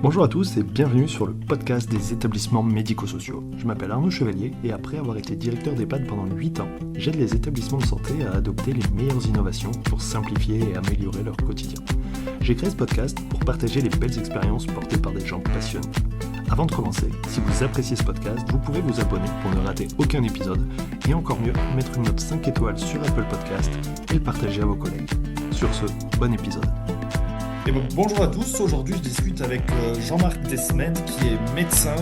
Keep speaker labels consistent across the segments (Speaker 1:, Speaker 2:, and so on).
Speaker 1: Bonjour à tous et bienvenue sur le podcast des établissements médico-sociaux. Je m'appelle Arnaud Chevalier et après avoir été directeur d'EHPAD pendant 8 ans, j'aide les établissements de santé à adopter les meilleures innovations pour simplifier et améliorer leur quotidien. J'ai créé ce podcast pour partager les belles expériences portées par des gens passionnés. Avant de commencer, si vous appréciez ce podcast, vous pouvez vous abonner pour ne rater aucun épisode et encore mieux, mettre une note 5 étoiles sur Apple Podcast et le partager à vos collègues. Sur ce, bon épisode.
Speaker 2: Et bon, bonjour à tous, aujourd'hui je discute avec Jean-Marc Desmet qui est médecin,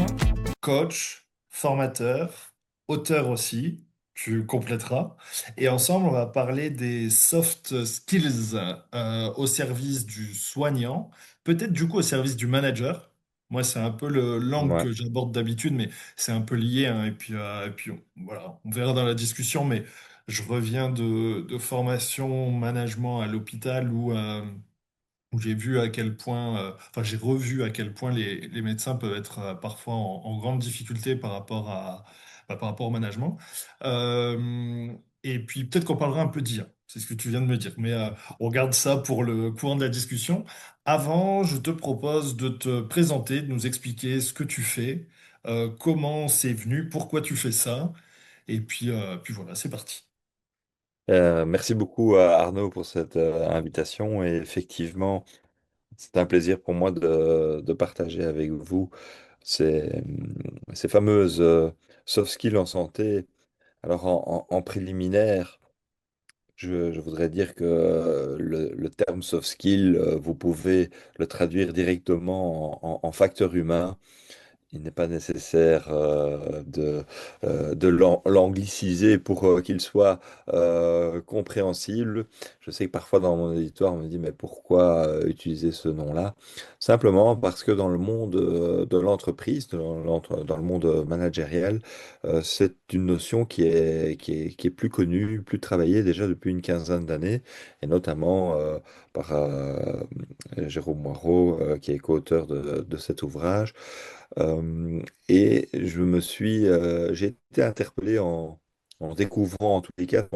Speaker 2: coach, formateur, auteur aussi, tu compléteras. Et ensemble on va parler des soft skills au service du soignant, peut-être du coup au service du manager. Moi c'est un peu l'angle
Speaker 3: Ouais.
Speaker 2: que j'aborde d'habitude, mais c'est un peu lié, hein. Et puis voilà, on verra dans la discussion, mais je reviens de formation management à l'hôpital où j'ai vu à quel point, enfin j'ai revu à quel point les médecins peuvent être parfois en grande difficulté par rapport au management. Et puis peut-être qu'on parlera un peu d'IA, c'est ce que tu viens de me dire, mais on garde ça pour le courant de la discussion. Avant, je te propose de te présenter, de nous expliquer ce que tu fais, comment c'est venu, pourquoi tu fais ça, et puis voilà, c'est parti.
Speaker 3: Merci beaucoup à Arnaud pour cette invitation et effectivement, c'est un plaisir pour moi de partager avec vous ces fameuses soft skills en santé. Alors en préliminaire, je voudrais dire que le terme soft skill, vous pouvez le traduire directement en facteur humain. Il n'est pas nécessaire de l'angliciser pour qu'il soit compréhensible. Je sais que parfois dans mon éditoire, on me dit, mais pourquoi utiliser ce nom-là? Simplement parce que dans le monde de l'entreprise, dans le monde managérial, c'est une notion qui est plus connue, plus travaillée déjà depuis une quinzaine d'années, et notamment par Jérôme Moirot, qui est co-auteur de cet ouvrage. J'ai été interpellé en découvrant en tous les cas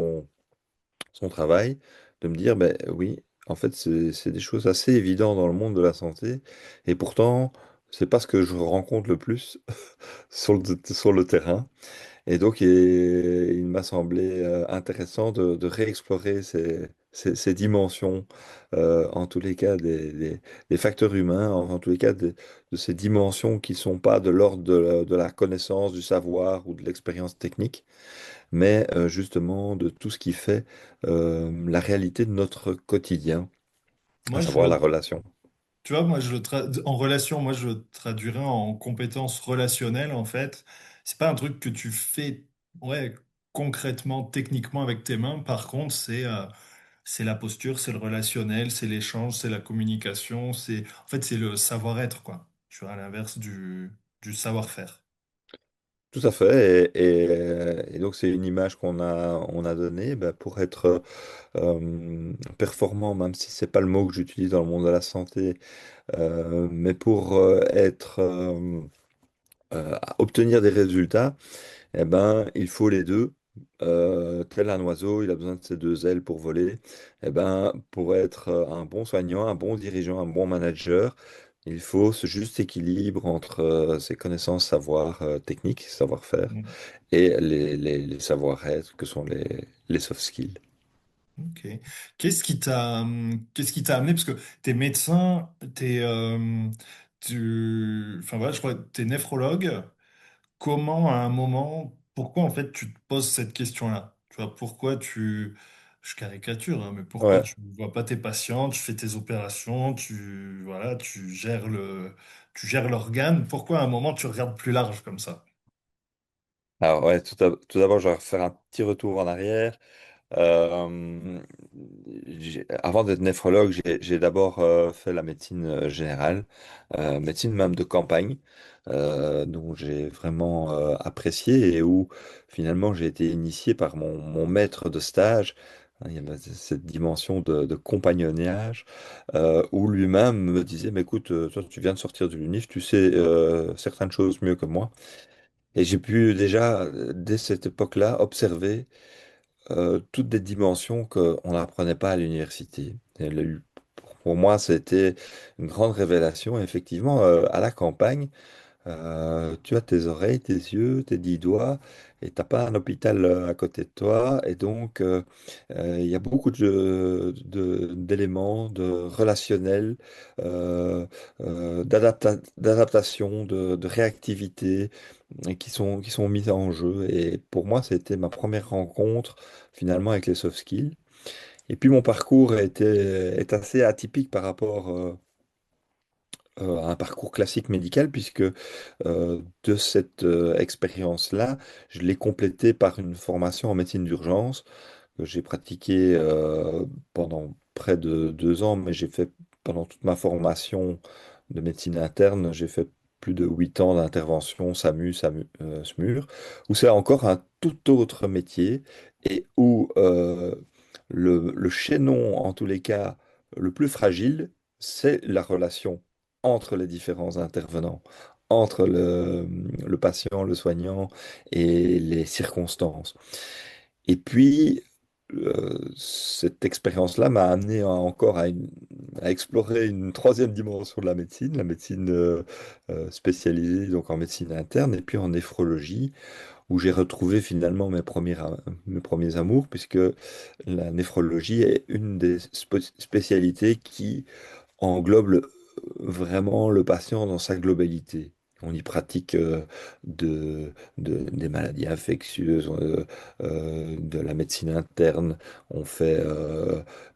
Speaker 3: son travail, de me dire, ben oui, en fait, c'est des choses assez évidentes dans le monde de la santé, et pourtant, c'est pas ce que je rencontre le plus sur le terrain. Et donc, il m'a semblé intéressant de réexplorer ces dimensions, en tous les cas des facteurs humains, en tous les cas de ces dimensions qui ne sont pas de l'ordre de la connaissance, du savoir ou de l'expérience technique, mais justement de tout ce qui fait la réalité de notre quotidien, à
Speaker 2: Moi,
Speaker 3: savoir la relation.
Speaker 2: tu vois, moi, en relation, moi, je le traduirais en compétences relationnelles, en fait. C'est pas un truc que tu fais, ouais, concrètement, techniquement avec tes mains. Par contre, c'est la posture, c'est le relationnel, c'est l'échange, c'est la communication, en fait, c'est le savoir-être, quoi. Tu vois, à l'inverse du savoir-faire.
Speaker 3: Tout à fait, et donc c'est une image on a donnée bah, pour être performant, même si c'est pas le mot que j'utilise dans le monde de la santé, mais pour obtenir des résultats, eh ben, il faut les deux. Tel un oiseau, il a besoin de ses deux ailes pour voler. Eh ben, pour être un bon soignant, un bon dirigeant, un bon manager, il faut ce juste équilibre entre ses connaissances, savoir technique, savoir-faire,
Speaker 2: Mm.
Speaker 3: et les savoir-être que sont les soft skills.
Speaker 2: Ok. Qu'est-ce qui t'a amené, parce que t'es médecin, enfin voilà, je crois que t'es néphrologue. Comment, à un moment, pourquoi en fait tu te poses cette question-là? Tu vois, je caricature, hein, mais pourquoi
Speaker 3: Ouais.
Speaker 2: tu ne vois pas tes patients, tu fais tes opérations, voilà, tu gères l'organe. Pourquoi à un moment tu regardes plus large comme ça?
Speaker 3: Alors ouais, tout d'abord, je vais faire un petit retour en arrière. Euh, Avant d'être néphrologue, j'ai d'abord fait la médecine générale, médecine même de campagne, dont j'ai vraiment apprécié et où finalement j'ai été initié par mon maître de stage. Il y avait cette dimension de compagnonnage où lui-même me disait, mais écoute, toi tu viens de sortir de l'UNIF, tu sais certaines choses mieux que moi. Et j'ai pu déjà, dès cette époque-là, observer toutes des dimensions qu'on n'apprenait pas à l'université. Elle a eu pour moi, c'était une grande révélation. Effectivement, à la campagne, tu as tes oreilles, tes yeux, tes 10 doigts, et t'as pas un hôpital à côté de toi. Et donc, il y a beaucoup d'éléments, de relationnels, euh, d'adaptation, de réactivité, et qui sont mis en jeu. Et pour moi, c'était ma première rencontre finalement avec les soft skills. Et puis mon parcours est assez atypique par rapport à un parcours classique médical, puisque de cette expérience-là, je l'ai complété par une formation en médecine d'urgence que j'ai pratiquée pendant près de 2 ans, mais j'ai fait pendant toute ma formation de médecine interne, j'ai fait plus de 8 ans d'intervention SMUR, où c'est encore un tout autre métier et où le chaînon, en tous les cas, le plus fragile, c'est la relation entre les différents intervenants, entre le patient, le soignant et les circonstances. Et puis, cette expérience-là m'a amené encore à explorer une troisième dimension de la médecine spécialisée donc en médecine interne et puis en néphrologie, où j'ai retrouvé finalement mes premiers amours, puisque la néphrologie est une des spécialités qui englobe vraiment le patient dans sa globalité. On y pratique des maladies infectieuses, de la médecine interne. On fait,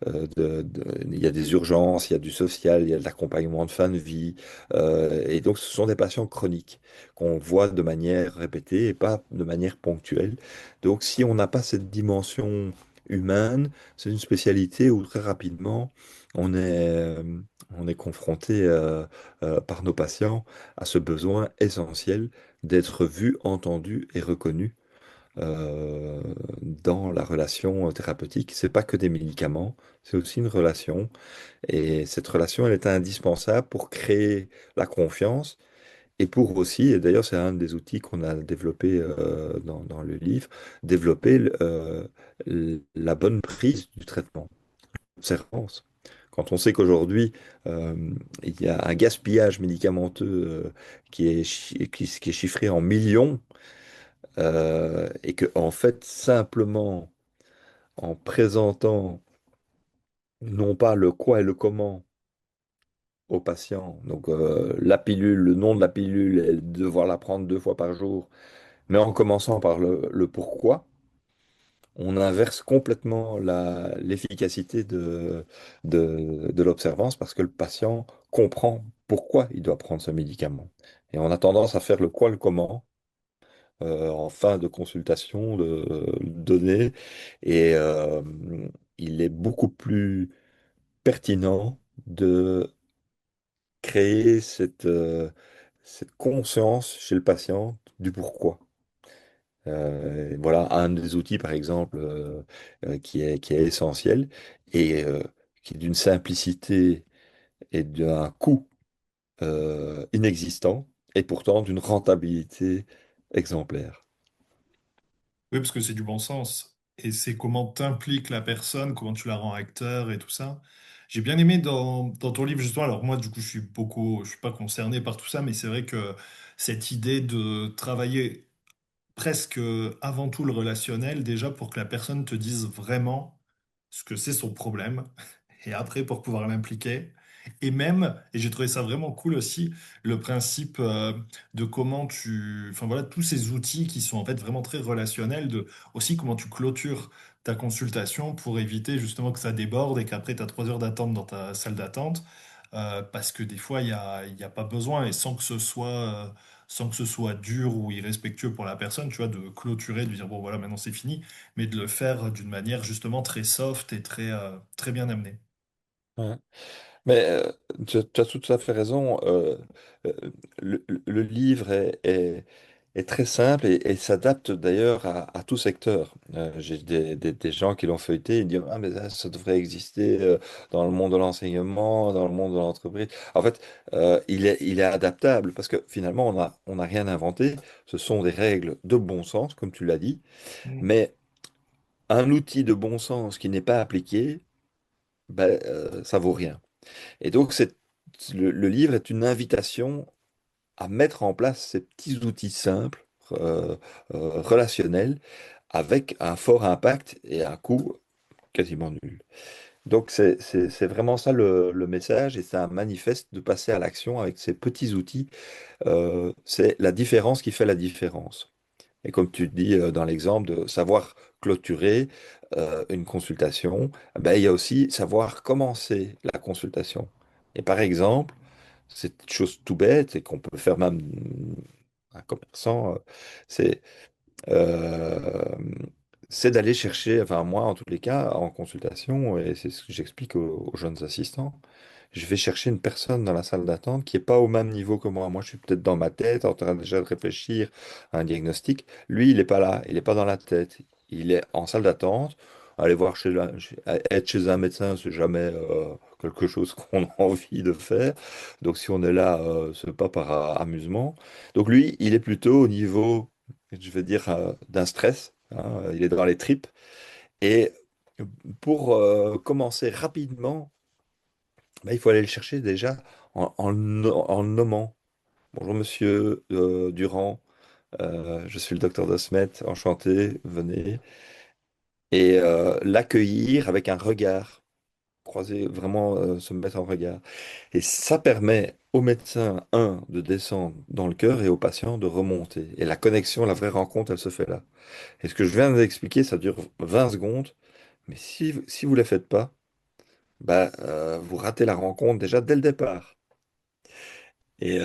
Speaker 3: il y a des urgences, il y a du social, il y a de l'accompagnement de fin de vie. Et donc, ce sont des patients chroniques qu'on voit de manière répétée et pas de manière ponctuelle. Donc, si on n'a pas cette dimension humaine, c'est une spécialité où très rapidement, on est, euh, on est confronté par nos patients à ce besoin essentiel d'être vu, entendu et reconnu euh, dans la relation thérapeutique. C'est pas que des médicaments, c'est aussi une relation. Et cette relation, elle est indispensable pour créer la confiance et pour aussi, et d'ailleurs c'est un des outils qu'on a développé dans le livre, développer la bonne prise du traitement observance. Quand on sait qu'aujourd'hui, il y a un gaspillage médicamenteux qui est chiffré en millions, et que, en fait, simplement en présentant non pas le quoi et le comment au patient, donc la pilule, le nom de la pilule, et devoir la prendre 2 fois par jour, mais en commençant par le pourquoi, on inverse complètement l'efficacité de l'observance parce que le patient comprend pourquoi il doit prendre ce médicament. Et on a tendance à faire le quoi, le comment en fin de consultation de données. Et il est beaucoup plus pertinent de créer cette conscience chez le patient du pourquoi. Voilà un des outils, par exemple, qui est essentiel et qui est d'une simplicité et d'un coût inexistant et pourtant d'une rentabilité exemplaire.
Speaker 2: Oui, parce que c'est du bon sens. Et c'est comment t'impliques la personne, comment tu la rends acteur et tout ça. J'ai bien aimé dans ton livre, justement. Alors, moi, du coup, je suis pas concerné par tout ça, mais c'est vrai que cette idée de travailler presque avant tout le relationnel, déjà pour que la personne te dise vraiment ce que c'est son problème, et après pour pouvoir l'impliquer. Et même, et j'ai trouvé ça vraiment cool aussi, le principe de comment enfin voilà, tous ces outils qui sont en fait vraiment très relationnels, de aussi comment tu clôtures ta consultation pour éviter justement que ça déborde et qu'après tu as 3 heures d'attente dans ta salle d'attente, parce que des fois il y a pas besoin, et sans que ce soit dur ou irrespectueux pour la personne, tu vois, de clôturer, de dire bon voilà, maintenant c'est fini, mais de le faire d'une manière justement très soft et très bien amenée.
Speaker 3: Ouais. Mais tu as tout à fait raison. Euh, le livre est très simple et s'adapte d'ailleurs à tout secteur. J'ai des gens qui l'ont feuilleté et disent, ah, mais ça devrait exister dans le monde de l'enseignement, dans le monde de l'entreprise. En fait, il est adaptable parce que finalement, on n'a rien inventé. Ce sont des règles de bon sens, comme tu l'as dit.
Speaker 2: Mm.
Speaker 3: Mais un outil de bon sens qui n'est pas appliqué, ben, ça vaut rien. Et donc, le livre est une invitation à mettre en place ces petits outils simples, relationnels, avec un fort impact et un coût quasiment nul. Donc, c'est vraiment ça le message, et c'est un manifeste de passer à l'action avec ces petits outils. C'est la différence qui fait la différence. Et comme tu dis dans l'exemple de savoir clôturer une consultation, ben, il y a aussi savoir commencer la consultation. Et par exemple, c'est une chose tout bête et qu'on peut faire même un commerçant, c'est euh, c'est d'aller chercher, enfin moi en tous les cas, en consultation, et c'est ce que j'explique aux jeunes assistants, je vais chercher une personne dans la salle d'attente qui n'est pas au même niveau que moi. Moi, je suis peut-être dans ma tête, en train déjà de réfléchir à un diagnostic. Lui, il n'est pas là, il n'est pas dans la tête. Il est en salle d'attente. Aller voir être chez un médecin, c'est jamais quelque chose qu'on a envie de faire. Donc, si on est là, c'est pas par amusement. Donc, lui, il est plutôt au niveau, je vais dire, d'un stress, hein. Il est dans les tripes. Et pour commencer rapidement, bah, il faut aller le chercher déjà en le nommant. Bonjour monsieur Durand, je suis le docteur Dosmet, enchanté, venez. Et l'accueillir avec un regard, croiser, vraiment se mettre en regard. Et ça permet au médecin, de descendre dans le cœur et au patient de remonter. Et la connexion, la vraie rencontre, elle se fait là. Et ce que je viens d'expliquer, ça dure 20 secondes, mais si vous ne les faites pas, bah, vous ratez la rencontre déjà dès le départ. Et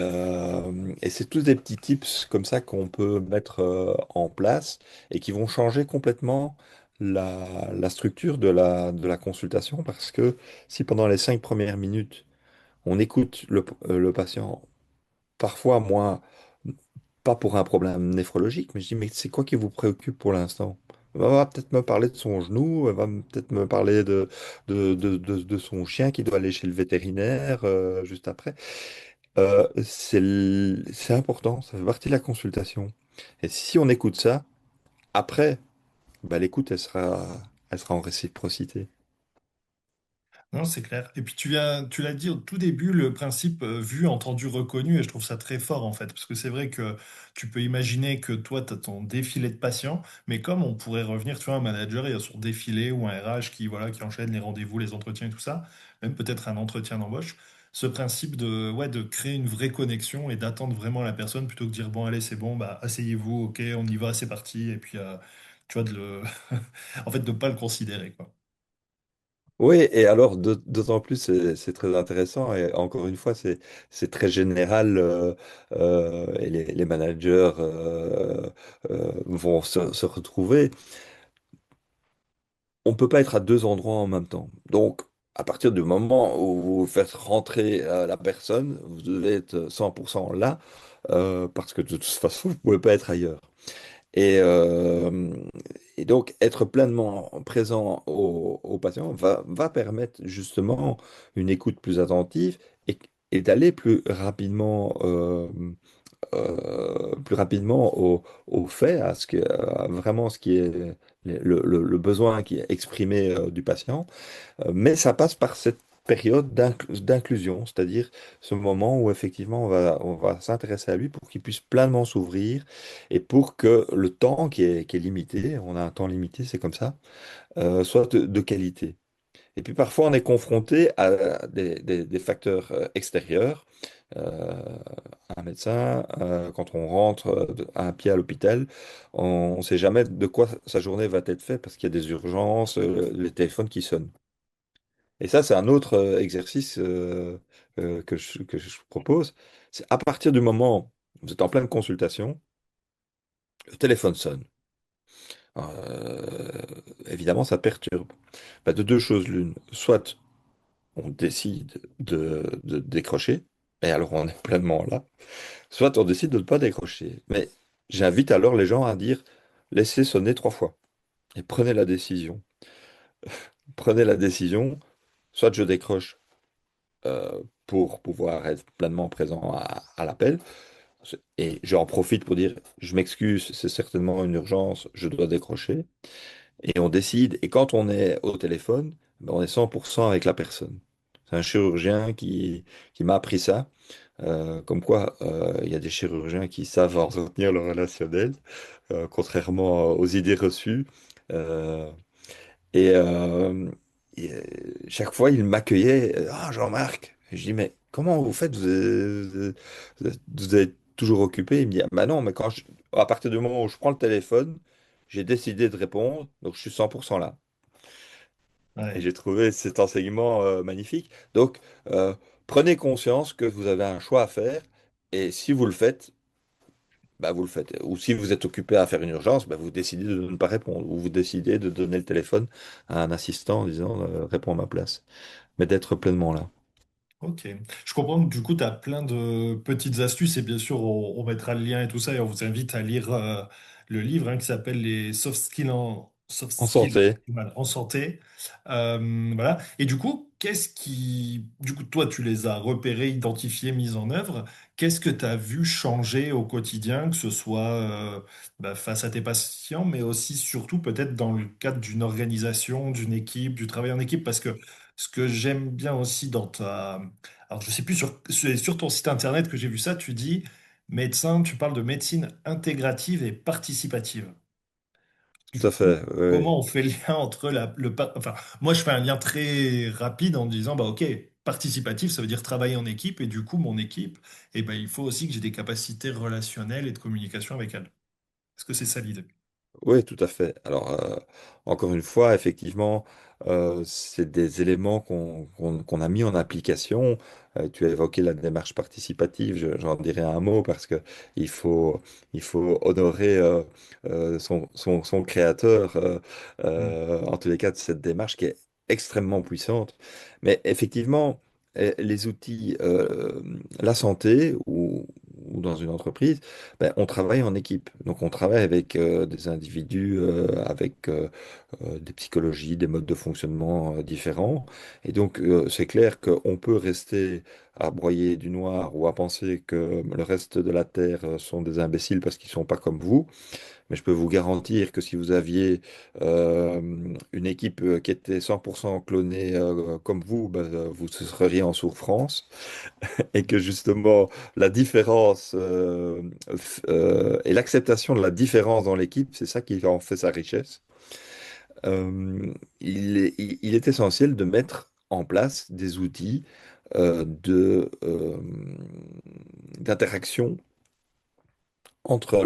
Speaker 3: c'est tous des petits tips comme ça qu'on peut mettre en place et qui vont changer complètement la structure de la consultation, parce que si pendant les 5 premières minutes, on écoute le patient, parfois moi, pas pour un problème néphrologique, mais je dis, mais c'est quoi qui vous préoccupe pour l'instant? Va peut-être me parler de son genou, elle va peut-être me parler de son chien qui doit aller chez le vétérinaire juste après. C'est important, ça fait partie de la consultation. Et si on écoute ça, après, bah, l'écoute, elle sera en réciprocité.
Speaker 2: Non, c'est clair. Et puis tu l'as dit au tout début, le principe vu, entendu, reconnu, et je trouve ça très fort en fait, parce que c'est vrai que tu peux imaginer que toi, tu as ton défilé de patients, mais comme on pourrait revenir, tu vois, un manager, il a son défilé ou un RH qui, voilà, qui enchaîne les rendez-vous, les entretiens et tout ça, même peut-être un entretien d'embauche, ce principe de, ouais, de créer une vraie connexion et d'attendre vraiment la personne plutôt que de dire, bon, allez, c'est bon, bah, asseyez-vous, ok, on y va, c'est parti, et puis, tu vois, en fait, de pas le considérer, quoi.
Speaker 3: Oui, et alors d'autant plus c'est très intéressant, et encore une fois c'est très général, et les managers vont se retrouver. On ne peut pas être à deux endroits en même temps. Donc, à partir du moment où vous faites rentrer la personne, vous devez être 100% là, parce que de toute façon, vous ne pouvez pas être ailleurs. Et, euh, et donc, être pleinement présent au patient va permettre justement une écoute plus attentive, et d'aller plus rapidement au fait, à vraiment ce qui est le besoin qui est exprimé du patient. Mais ça passe par cette période d'inclusion, c'est-à-dire ce moment où effectivement on va s'intéresser à lui pour qu'il puisse pleinement s'ouvrir, et pour que le temps qui est limité, on a un temps limité, c'est comme ça, soit de qualité. Et puis parfois on est confronté à des facteurs extérieurs. Euh, un médecin, quand on rentre un pied à l'hôpital, on ne sait jamais de quoi sa journée va être faite, parce qu'il y a des urgences, les téléphones qui sonnent. Et ça, c'est un autre exercice que je propose. C'est à partir du moment où vous êtes en pleine consultation, le téléphone sonne. Euh, Évidemment, ça perturbe. Bah, de deux choses l'une. Soit on décide de décrocher, et alors on est pleinement là. Soit on décide de ne pas décrocher. Mais j'invite alors les gens à dire, laissez sonner 3 fois et prenez la décision. Prenez la décision, soit je décroche pour pouvoir être pleinement présent à l'appel. Et j'en profite pour dire, je m'excuse, c'est certainement une urgence, je dois décrocher. Et on décide, et quand on est au téléphone, ben, on est 100% avec la personne. C'est un chirurgien qui m'a appris ça. Comme quoi, il y a des chirurgiens qui savent entretenir le relationnel, contrairement aux idées reçues. Euh, et, euh, Chaque fois, il m'accueillait. Ah, Jean-Marc. Et je dis, mais comment vous faites? Vous êtes toujours occupé? Il me dit, ah, bah non, mais à partir du moment où je prends le téléphone, j'ai décidé de répondre, donc je suis 100% là. Et
Speaker 2: Ouais.
Speaker 3: j'ai trouvé cet enseignement magnifique. Donc, prenez conscience que vous avez un choix à faire. Et si vous le faites, bah, vous le faites. Ou si vous êtes occupé à faire une urgence, bah, vous décidez de ne pas répondre. Ou vous décidez de donner le téléphone à un assistant en disant réponds à ma place. Mais d'être pleinement là.
Speaker 2: Ok. Je comprends que du coup, tu as plein de petites astuces et bien sûr, on mettra le lien et tout ça et on vous invite à lire le livre qui s'appelle Les soft
Speaker 3: En
Speaker 2: skills
Speaker 3: santé.
Speaker 2: en santé. Voilà. Et du coup, du coup, toi, tu les as repérés, identifiés, mis en œuvre. Qu'est-ce que tu as vu changer au quotidien, que ce soit face à tes patients, mais aussi surtout peut-être dans le cadre d'une organisation, d'une équipe, du travail en équipe, parce que ce que j'aime bien aussi dans ta... Alors, je sais plus, c'est sur ton site internet que j'ai vu ça, tu dis, médecin, tu parles de médecine intégrative et participative.
Speaker 3: Tout
Speaker 2: Du
Speaker 3: à
Speaker 2: coup,
Speaker 3: fait. Oui, oui.
Speaker 2: comment on fait le lien entre Enfin, moi, je fais un lien très rapide en disant, bah, OK, participatif, ça veut dire travailler en équipe, et du coup, mon équipe, eh ben, il faut aussi que j'ai des capacités relationnelles et de communication avec elle. Est-ce que c'est ça l'idée?
Speaker 3: Oui, tout à fait. Alors, encore une fois, effectivement, c'est des éléments qu'on a mis en application. Tu as évoqué la démarche participative, j'en dirai un mot parce que il faut, il faut honorer son créateur,
Speaker 2: Hmm.
Speaker 3: en tous les cas, de cette démarche qui est extrêmement puissante. Mais effectivement, les outils, la santé ou dans une entreprise, ben, on travaille en équipe. Donc on travaille avec des individus, avec des psychologies, des modes de fonctionnement différents. Et donc c'est clair qu'on peut rester à broyer du noir ou à penser que le reste de la Terre sont des imbéciles parce qu'ils sont pas comme vous. Mais je peux vous garantir que si vous aviez euh, une équipe qui était 100% clonée comme vous, ben, vous seriez en souffrance et que justement la différence et l'acceptation de la différence dans l'équipe, c'est ça qui en fait sa richesse. Il est essentiel de mettre en place des outils d'interaction entre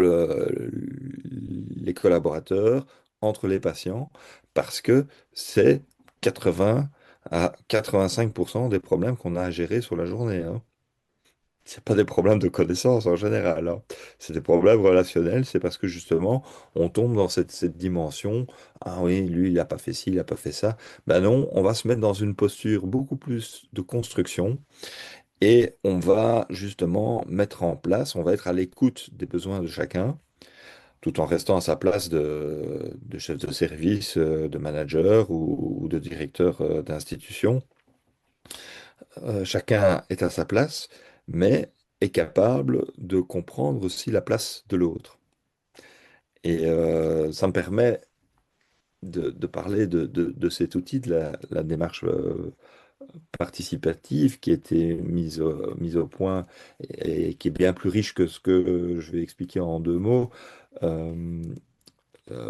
Speaker 3: les collaborateurs, entre les patients, parce que c'est 80 à 85% des problèmes qu'on a à gérer sur la journée, hein. C'est pas des problèmes de connaissance en général, hein. C'est des problèmes relationnels. C'est parce que justement, on tombe dans cette dimension. Ah oui, lui, il n'a pas fait ci, il n'a pas fait ça. Ben non, on va se mettre dans une posture beaucoup plus de construction et on va justement mettre en place, on va être à l'écoute des besoins de chacun, tout en restant à sa place de chef de service, de manager ou de directeur d'institution. Chacun est à sa place, mais est capable de comprendre aussi la place de l'autre. Et ça me permet de parler de cet outil, de la démarche participative qui a été mise au point et qui est bien plus riche que ce que je vais expliquer en deux mots euh,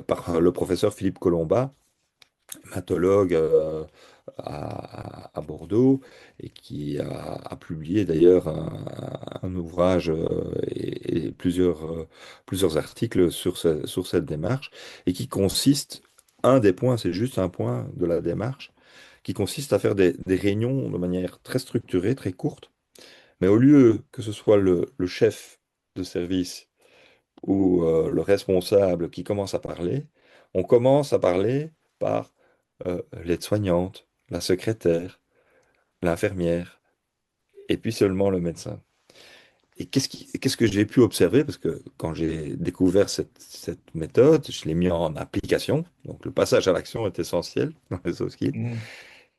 Speaker 3: par le professeur Philippe Colomba, pathologue à Bordeaux et qui a publié d'ailleurs un ouvrage et plusieurs articles sur cette démarche et qui consiste, un des points, c'est juste un point de la démarche, qui consiste à faire des réunions de manière très structurée, très courte, mais au lieu que ce soit le chef de service ou le responsable qui commence à parler, on commence à parler par l'aide-soignante, la secrétaire, l'infirmière, et puis seulement le médecin. Et qu'est-ce que j'ai pu observer? Parce que quand j'ai découvert cette méthode, je l'ai mis en application. Donc le passage à l'action est essentiel dans les soft skills.
Speaker 2: Hmm.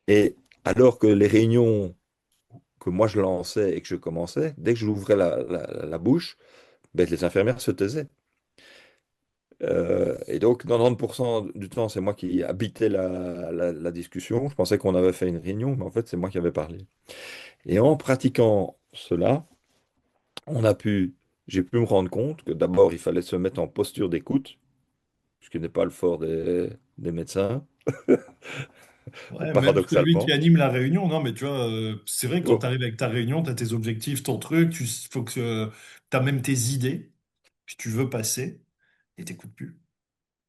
Speaker 3: Et alors que les réunions que moi je lançais et que je commençais, dès que j'ouvrais la bouche, ben, les infirmières se taisaient. Et donc, 90% du temps, c'est moi qui habitais la discussion. Je pensais qu'on avait fait une réunion, mais en fait, c'est moi qui avais parlé. Et en pratiquant cela, on a pu, j'ai pu me rendre compte que d'abord, il fallait se mettre en posture d'écoute, ce qui n'est pas le fort des médecins,
Speaker 2: Ouais, même celui qui
Speaker 3: paradoxalement.
Speaker 2: anime la réunion, non, mais tu vois, c'est vrai que quand tu
Speaker 3: Oh,
Speaker 2: arrives avec ta réunion, tu as tes objectifs, ton truc, tu faut que tu as même tes idées que tu veux passer et t'écoutes plus.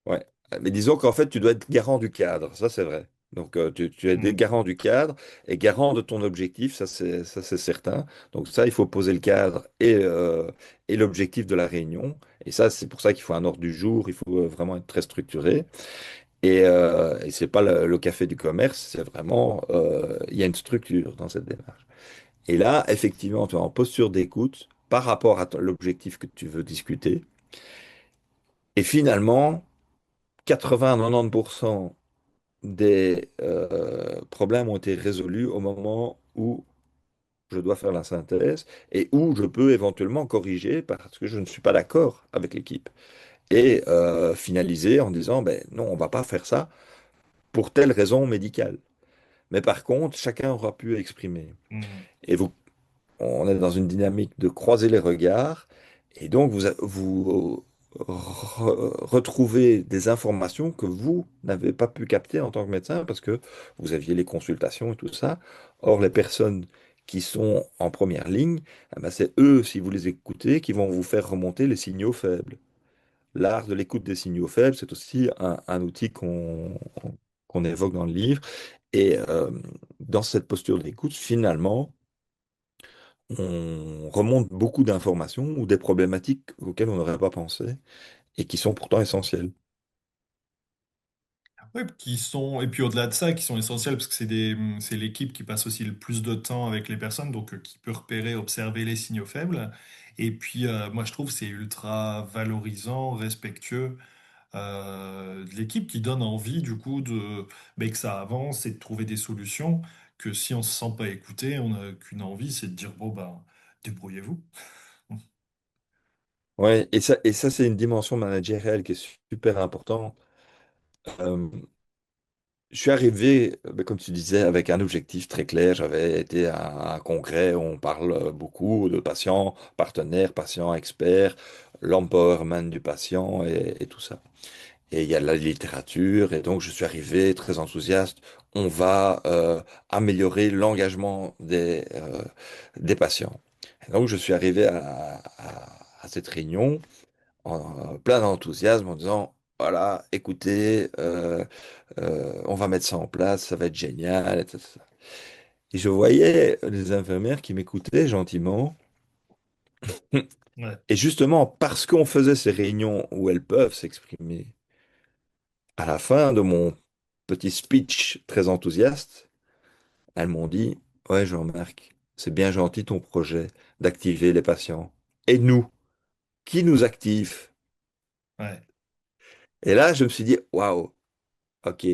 Speaker 3: ouais. Mais disons qu'en fait, tu dois être garant du cadre, ça c'est vrai. Donc, tu es
Speaker 2: Hmm.
Speaker 3: garant du cadre et garant de ton objectif, ça c'est certain. Donc ça, il faut poser le cadre et l'objectif de la réunion. Et ça, c'est pour ça qu'il faut un ordre du jour, il faut vraiment être très structuré. Et c'est pas le café du commerce, c'est vraiment, il y a une structure dans cette démarche. Et là, effectivement, tu es en posture d'écoute par rapport à l'objectif que tu veux discuter. Et finalement, 80-90% des problèmes ont été résolus au moment où je dois faire la synthèse et où je peux éventuellement corriger parce que je ne suis pas d'accord avec l'équipe. Et finaliser en disant, ben non, on va pas faire ça pour telle raison médicale. Mais par contre, chacun aura pu exprimer.
Speaker 2: Hmm.
Speaker 3: Et vous, on est dans une dynamique de croiser les regards, et donc vous retrouvez des informations que vous n'avez pas pu capter en tant que médecin parce que vous aviez les consultations et tout ça. Or, les personnes qui sont en première ligne, eh ben, c'est eux, si vous les écoutez, qui vont vous faire remonter les signaux faibles. L'art de l'écoute des signaux faibles, c'est aussi un outil qu'on évoque dans le livre. Et dans cette posture d'écoute, finalement, on remonte beaucoup d'informations ou des problématiques auxquelles on n'aurait pas pensé et qui sont pourtant essentielles.
Speaker 2: Ouais, qui sont, et puis au-delà de ça, qui sont essentiels parce que c'est l'équipe qui passe aussi le plus de temps avec les personnes, donc qui peut repérer, observer les signaux faibles. Et puis, moi, je trouve que c'est ultra valorisant, respectueux de l'équipe qui donne envie, du coup, ben, que ça avance et de trouver des solutions. Que si on se sent pas écouté, on n'a qu'une envie, c'est de dire, bon, ben, débrouillez-vous.
Speaker 3: Ouais, et ça c'est une dimension managériale qui est super importante. Euh, je suis arrivé, ben, comme tu disais, avec un objectif très clair. J'avais été à un congrès où on parle beaucoup de patients, partenaires, patients, experts, l'empowerment du patient et tout ça. Et il y a la littérature, et donc je suis arrivé très enthousiaste. On va améliorer l'engagement des patients. Et donc je suis arrivé à cette réunion en plein d'enthousiasme en disant, voilà, écoutez, on va mettre ça en place, ça va être génial, etc. Et je voyais les infirmières qui m'écoutaient gentiment.
Speaker 2: Ouais,
Speaker 3: Et justement, parce qu'on faisait ces réunions où elles peuvent s'exprimer, à la fin de mon petit speech très enthousiaste, elles m'ont dit, ouais, Jean-Marc, c'est bien gentil ton projet d'activer les patients. Et nous, qui nous active?
Speaker 2: ouais.
Speaker 3: Et là, je me suis dit, waouh, ok,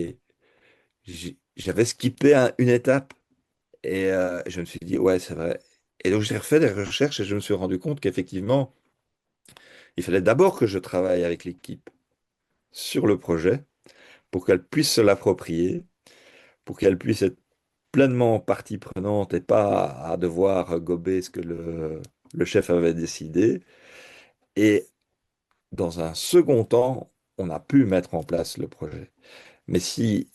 Speaker 3: j'avais skippé une étape et je me suis dit, ouais, c'est vrai. Et donc, j'ai refait des recherches et je me suis rendu compte qu'effectivement, il fallait d'abord que je travaille avec l'équipe sur le projet pour qu'elle puisse se l'approprier, pour qu'elle puisse être pleinement partie prenante et pas à devoir gober ce que le chef avait décidé. Et dans un second temps, on a pu mettre en place le projet. Mais si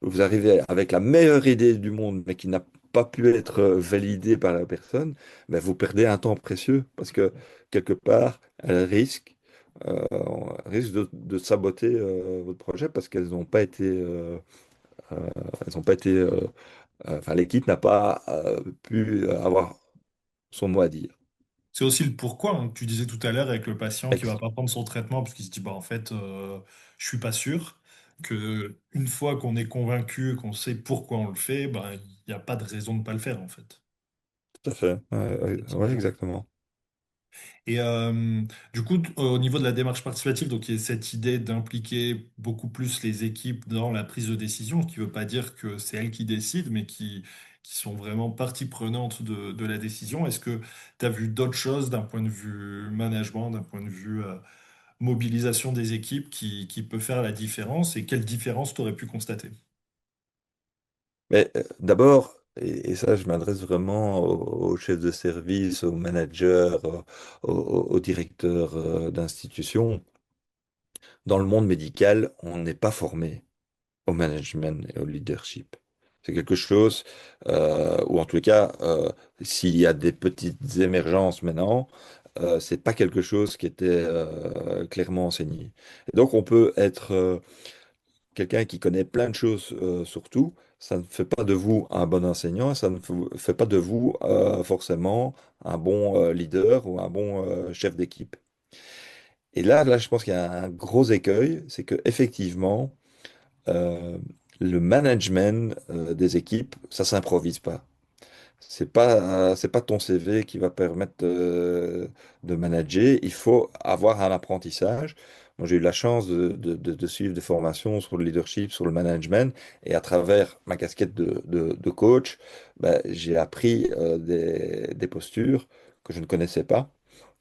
Speaker 3: vous arrivez avec la meilleure idée du monde, mais qui n'a pas pu être validée par la personne, ben vous perdez un temps précieux parce que quelque part, elle risque de saboter votre projet parce qu'elles n'ont pas été, elles n'ont pas été, enfin, l'équipe n'a pas pu avoir son mot à dire.
Speaker 2: C'est aussi le pourquoi, hein, que tu disais tout à l'heure avec le patient qui va
Speaker 3: Ex-
Speaker 2: pas prendre son traitement parce qu'il se dit, bah, en fait, je suis pas sûr que une fois qu'on est convaincu, qu'on sait pourquoi on le fait, ben, il n'y a pas de raison de ne pas le faire, en fait.
Speaker 3: Tout à fait. Ouais, ouais,
Speaker 2: Tout
Speaker 3: ouais,
Speaker 2: simplement.
Speaker 3: exactement.
Speaker 2: Et du coup, au niveau de la démarche participative, donc il y a cette idée d'impliquer beaucoup plus les équipes dans la prise de décision, ce qui ne veut pas dire que c'est elles qui décident, mais qui sont vraiment partie prenante de la décision. Est-ce que tu as vu d'autres choses d'un point de vue management, d'un point de vue mobilisation des équipes qui peut faire la différence et quelle différence tu aurais pu constater?
Speaker 3: Mais d'abord, et ça, je m'adresse vraiment aux chefs de service, aux managers, aux directeurs d'institutions. Dans le monde médical, on n'est pas formé au management et au leadership. C'est quelque chose, ou en tout cas, s'il y a des petites émergences maintenant, c'est pas quelque chose qui était clairement enseigné. Et donc, on peut être quelqu'un qui connaît plein de choses sur tout. Ça ne fait pas de vous un bon enseignant, ça ne fait pas de vous forcément un bon leader ou un bon chef d'équipe. Et là, je pense qu'il y a un gros écueil, c'est que effectivement, euh, le management des équipes, ça s'improvise pas. C'est pas ton CV qui va permettre de manager. Il faut avoir un apprentissage. Moi, j'ai eu la chance de suivre des formations sur le leadership, sur le management, et à travers ma casquette de coach, ben, j'ai appris des postures que je ne connaissais pas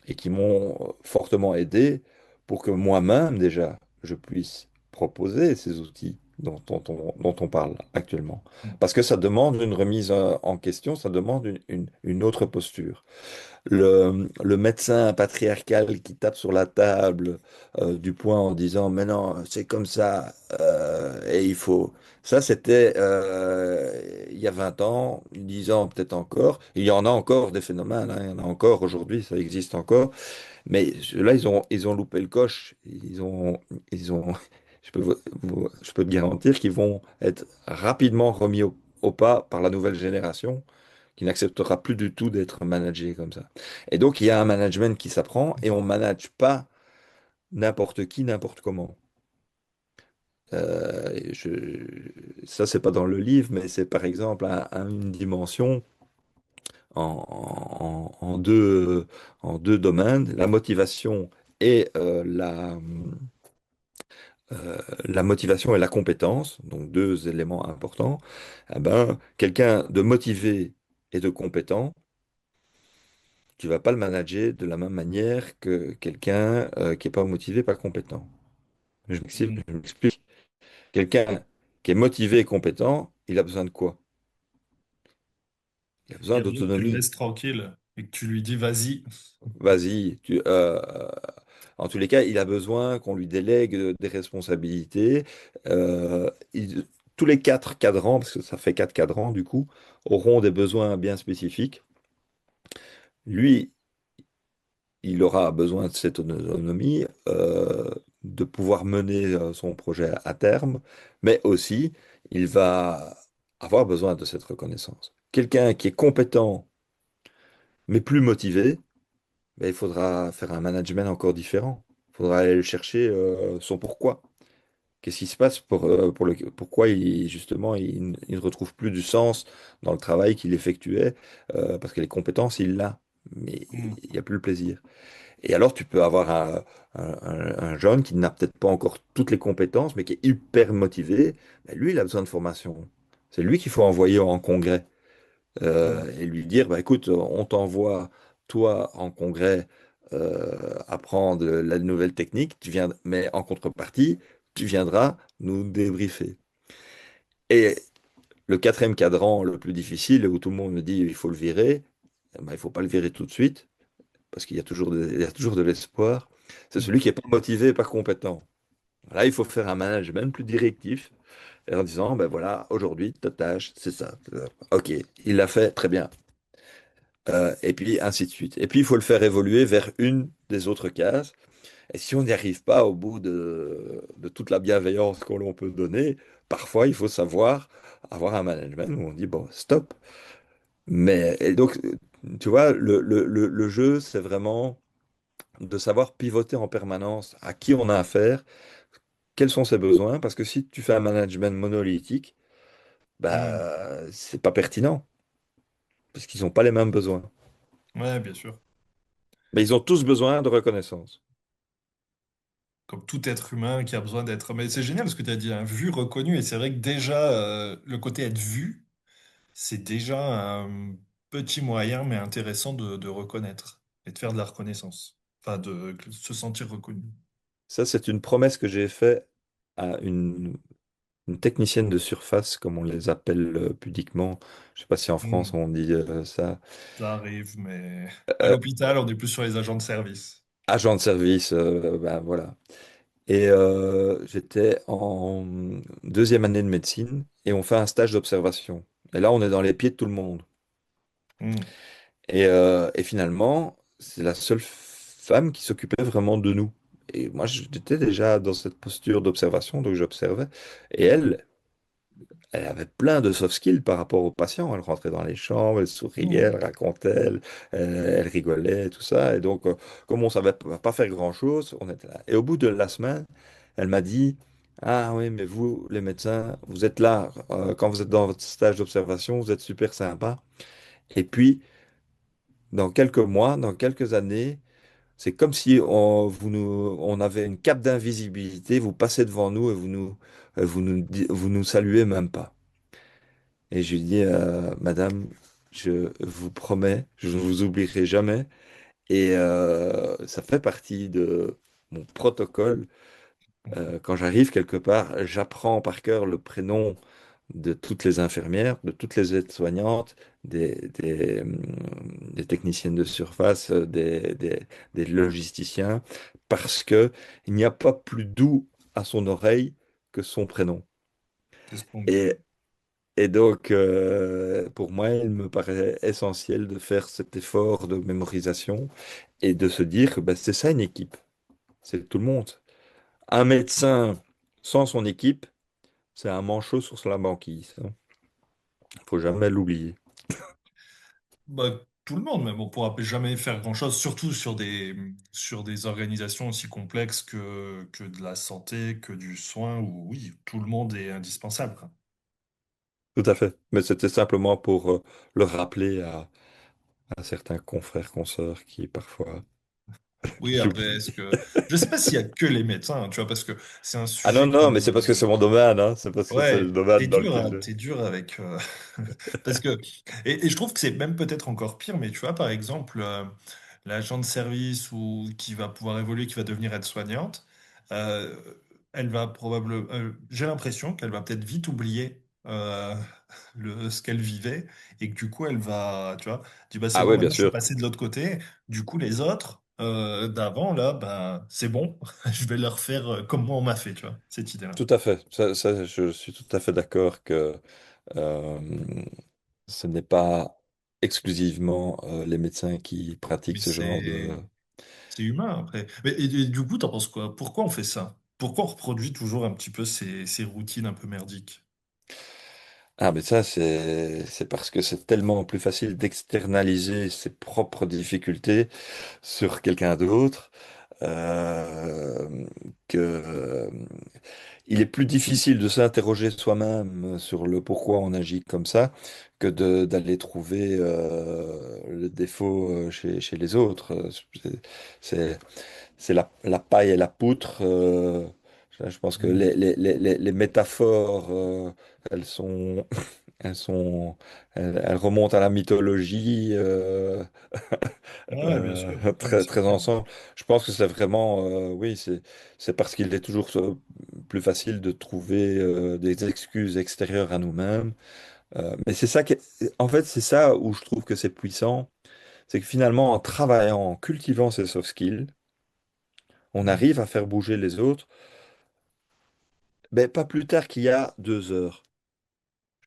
Speaker 3: et qui m'ont fortement aidé pour que moi-même, déjà, je puisse proposer ces outils dont on parle actuellement. Parce que ça demande une remise en question, ça demande une autre posture. Le médecin patriarcal qui tape sur la table du poing en disant, mais non, c'est comme ça, et il faut... Ça, c'était il y a 20 ans, 10 ans peut-être encore. Il y en a encore des phénomènes, hein, il y en a encore aujourd'hui, ça existe encore. Mais là, ils ont loupé le coche. Ils ont, je peux te garantir qu'ils vont être rapidement remis au pas par la nouvelle génération qui n'acceptera plus du tout d'être managé comme ça. Et donc, il y a un management qui s'apprend et on ne manage pas n'importe qui, n'importe comment. Ça, c'est pas dans le livre, mais c'est par exemple une dimension en deux domaines, la motivation et la motivation et la compétence, donc deux éléments importants. Eh ben, quelqu'un de motivé et de compétent, tu vas pas le manager de la même manière que quelqu'un qui est pas motivé, pas compétent.
Speaker 2: Mm.
Speaker 3: Je m'explique. Quelqu'un qui est motivé et compétent, il a besoin de quoi? Il a
Speaker 2: Il
Speaker 3: besoin
Speaker 2: y a besoin que tu le
Speaker 3: d'autonomie.
Speaker 2: laisses tranquille et que tu lui dis vas-y.
Speaker 3: Vas-y. En tous les cas, il a besoin qu'on lui délègue des responsabilités. Tous les quatre cadrans, parce que ça fait quatre cadrans du coup, auront des besoins bien spécifiques. Lui, il aura besoin de cette autonomie, de pouvoir mener son projet à terme, mais aussi il va avoir besoin de cette reconnaissance. Quelqu'un qui est compétent mais plus motivé, ben, il faudra faire un management encore différent. Il faudra aller le chercher son pourquoi. Qu'est-ce qui se passe pourquoi justement il ne retrouve plus du sens dans le travail qu'il effectuait, parce que les compétences, il l'a, mais
Speaker 2: Mm.
Speaker 3: il n'y a plus le plaisir. Et alors, tu peux avoir un jeune qui n'a peut-être pas encore toutes les compétences, mais qui est hyper motivé. Ben, lui, il a besoin de formation. C'est lui qu'il faut envoyer en congrès
Speaker 2: Mm.
Speaker 3: et lui dire, bah, écoute, on t'envoie, toi, en congrès, apprendre la nouvelle technique, mais en contrepartie, tu viendras nous débriefer. Et le quatrième cadran, le plus difficile, où tout le monde me dit, il faut le virer, eh ben, il ne faut pas le virer tout de suite parce qu'il y a il y a toujours de l'espoir, c'est celui qui n'est pas motivé, pas compétent. Là, il faut faire un management plus directif en disant, ben voilà, aujourd'hui, ta tâche, c'est ça. Ok, il l'a fait, très bien. Et puis, ainsi de suite. Et puis, il faut le faire évoluer vers une des autres cases. Et si on n'y arrive pas au bout de toute la bienveillance que l'on peut donner, parfois, il faut savoir avoir un management où on dit, bon, stop. Mais, et donc, tu vois, le jeu, c'est vraiment de savoir pivoter en permanence à qui on a affaire, quels sont ses besoins, parce que si tu fais un management monolithique,
Speaker 2: Mm.
Speaker 3: bah, c'est pas pertinent, parce qu'ils n'ont pas les mêmes besoins.
Speaker 2: Ouais, bien sûr.
Speaker 3: Mais ils ont tous besoin de reconnaissance.
Speaker 2: Comme tout être humain qui a besoin d'être. Mais c'est génial ce que tu as dit, hein, vu, reconnu. Et c'est vrai que déjà, le côté être vu, c'est déjà un petit moyen, mais intéressant de reconnaître et de faire de la reconnaissance. Enfin, de se sentir reconnu.
Speaker 3: Ça, c'est une promesse que j'ai faite à une technicienne de surface, comme on les appelle pudiquement. Je sais pas si en France
Speaker 2: Hmm,
Speaker 3: on dit ça.
Speaker 2: ça arrive, mais à
Speaker 3: Euh,
Speaker 2: l'hôpital, on est plus sur les agents de service.
Speaker 3: Agent de service, ben voilà. Et j'étais en deuxième année de médecine et on fait un stage d'observation. Et là, on est dans les pieds de tout le monde.
Speaker 2: Hmm.
Speaker 3: Et finalement, c'est la seule femme qui s'occupait vraiment de nous. Et moi, j'étais déjà dans cette posture d'observation, donc j'observais. Et elle avait plein de soft skills par rapport aux patients. Elle rentrait dans les chambres, elle souriait,
Speaker 2: Hmm.
Speaker 3: elle racontait, elle rigolait, tout ça. Et donc, comme on savait pas faire grand-chose, on était là. Et au bout de la semaine, elle m'a dit, ah oui, mais vous, les médecins, vous êtes là, quand vous êtes dans votre stage d'observation, vous êtes super sympa. Et puis, dans quelques mois, dans quelques années, c'est comme si on avait une cape d'invisibilité, vous passez devant nous et vous nous saluez même pas. Et je lui dis, Madame, je vous promets, je ne vous oublierai jamais. Et ça fait partie de mon protocole. Quand j'arrive quelque part, j'apprends par cœur le prénom de toutes les infirmières, de toutes les aides-soignantes, des techniciennes de surface, des logisticiens, parce que il n'y a pas plus doux à son oreille que son prénom.
Speaker 2: C'est ce qu'on dit.
Speaker 3: Et Et donc, pour moi, il me paraît essentiel de faire cet effort de mémorisation et de se dire que ben, c'est ça une équipe, c'est tout le monde. Un médecin sans son équipe, c'est un manchot sur la banquise, hein. Il faut jamais l'oublier.
Speaker 2: Bah, tout le monde, même, on pourra jamais faire grand-chose, surtout sur des organisations aussi complexes que de la santé, que du soin, où oui, tout le monde est indispensable, quoi.
Speaker 3: Tout à fait. Mais c'était simplement pour le rappeler à certains confrères, consoeurs qui parfois
Speaker 2: Oui, après,
Speaker 3: l'oublient.
Speaker 2: je sais pas s'il y a que les médecins, tu vois, parce que c'est un
Speaker 3: Ah non,
Speaker 2: sujet qui
Speaker 3: non, mais c'est parce que
Speaker 2: me,
Speaker 3: c'est mon domaine, hein. C'est parce que c'est le
Speaker 2: ouais,
Speaker 3: domaine dans lequel...
Speaker 2: t'es dur avec, parce que, et je trouve que c'est même peut-être encore pire, mais tu vois, par exemple, l'agent de service ou qui va pouvoir évoluer, qui va devenir aide-soignante, euh, elle va probablement, j'ai l'impression qu'elle va peut-être vite oublier ce qu'elle vivait et que du coup, elle va, tu vois, dit bah c'est
Speaker 3: Ah
Speaker 2: bon,
Speaker 3: oui, bien
Speaker 2: maintenant je suis
Speaker 3: sûr.
Speaker 2: passé de l'autre côté. Du coup, les autres d'avant là, bah c'est bon, je vais leur faire comme moi on m'a fait, tu vois, cette idée-là.
Speaker 3: Tout à fait. Je suis tout à fait d'accord que euh, ce n'est pas exclusivement les médecins qui pratiquent
Speaker 2: Mais
Speaker 3: ce genre de...
Speaker 2: c'est humain après. Mais, et du coup, t'en penses quoi? Pourquoi on fait ça? Pourquoi on reproduit toujours un petit peu ces routines un peu merdiques?
Speaker 3: Ah, mais ça, c'est parce que c'est tellement plus facile d'externaliser ses propres difficultés sur quelqu'un d'autre euh, que il est plus difficile de s'interroger soi-même sur le pourquoi on agit comme ça que d'aller trouver le défaut chez les autres. C'est c'est- c'est la paille et la poutre. Je pense que
Speaker 2: Hmm.
Speaker 3: les métaphores, elles sont, elles sont, elles remontent à la mythologie
Speaker 2: Ouais, bien sûr. Non, mais
Speaker 3: très,
Speaker 2: c'est
Speaker 3: très
Speaker 2: clair.
Speaker 3: ensemble. Je pense que c'est vraiment, oui, c'est parce qu'il est toujours plus facile de trouver des excuses extérieures à nous-mêmes. Mais c'est ça en fait, c'est ça où je trouve que c'est puissant, c'est que finalement, en travaillant, en cultivant ces soft skills, on
Speaker 2: Hmm.
Speaker 3: arrive à faire bouger les autres. Ben, pas plus tard qu'il y a 2 heures.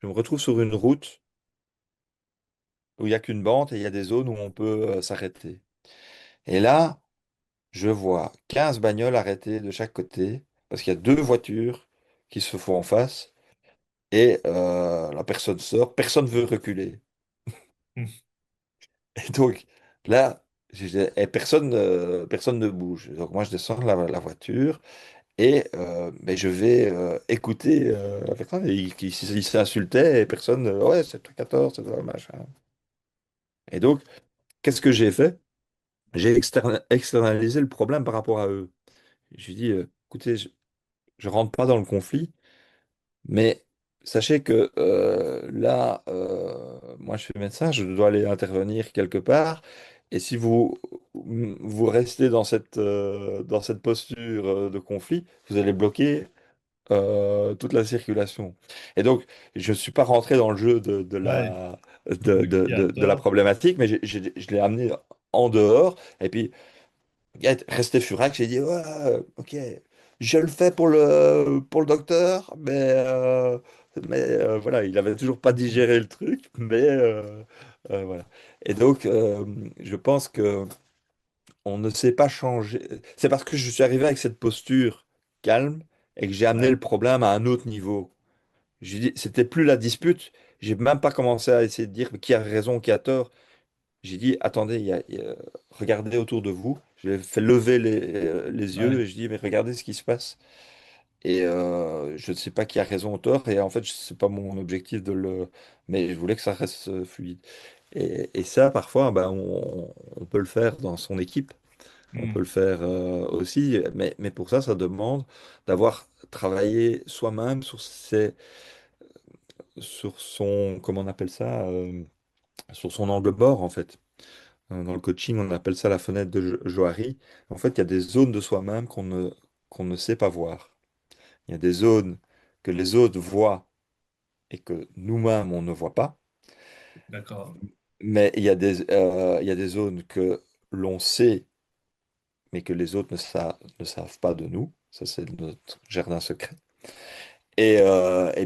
Speaker 3: Je me retrouve sur une route où il n'y a qu'une bande et il y a des zones où on peut s'arrêter. Et là, je vois 15 bagnoles arrêtées de chaque côté parce qu'il y a deux voitures qui se font en face et la personne sort, personne ne veut reculer.
Speaker 2: Hmm.
Speaker 3: Et donc là, et personne ne bouge. Donc moi, je descends de la voiture et ben, je vais écouter la personne. Et il s'insultait et personne, ouais, c'est toi 14, c'est toi machin. Et donc, qu'est-ce que j'ai fait? J'ai externalisé le problème par rapport à eux. Je lui dis, écoutez, je rentre pas dans le conflit, mais sachez que là, moi je suis médecin, je dois aller intervenir quelque part, Et si vous restez dans cette posture de conflit, vous allez bloquer toute la circulation. Et donc, je ne suis pas rentré dans le jeu
Speaker 2: Ouais, de qui a
Speaker 3: de la
Speaker 2: tort.
Speaker 3: problématique, mais je l'ai amené en dehors. Et puis, resté furax, j'ai dit, ouais, ok, je le fais pour le docteur, voilà, il avait toujours pas digéré le truc, voilà. Et donc, je pense que on ne sait pas changer. C'est parce que je suis arrivé avec cette posture calme et que j'ai amené
Speaker 2: Ouais,
Speaker 3: le problème à un autre niveau. C'était plus la dispute. J'ai même pas commencé à essayer de dire qui a raison, qui a tort. J'ai dit, attendez, regardez autour de vous. J'ai fait lever les yeux
Speaker 2: ouais.
Speaker 3: et je dis, mais regardez ce qui se passe. Et je ne sais pas qui a raison ou tort. Et en fait, c'est pas mon objectif de le. Mais je voulais que ça reste fluide. Et ça, parfois, ben, on peut le faire dans son équipe. On peut le
Speaker 2: Hmm.
Speaker 3: faire aussi. Mais pour ça, ça demande d'avoir travaillé soi-même sur son, comment on appelle ça, sur son angle mort, en fait. Dans le coaching, on appelle ça la fenêtre de Johari. En fait, il y a des zones de soi-même qu'on ne sait pas voir. Il y a des zones que les autres voient et que nous-mêmes, on ne voit pas.
Speaker 2: D'accord.
Speaker 3: Mais il y a des zones que l'on sait, mais que les autres ne savent pas de nous. Ça, c'est notre jardin secret. Et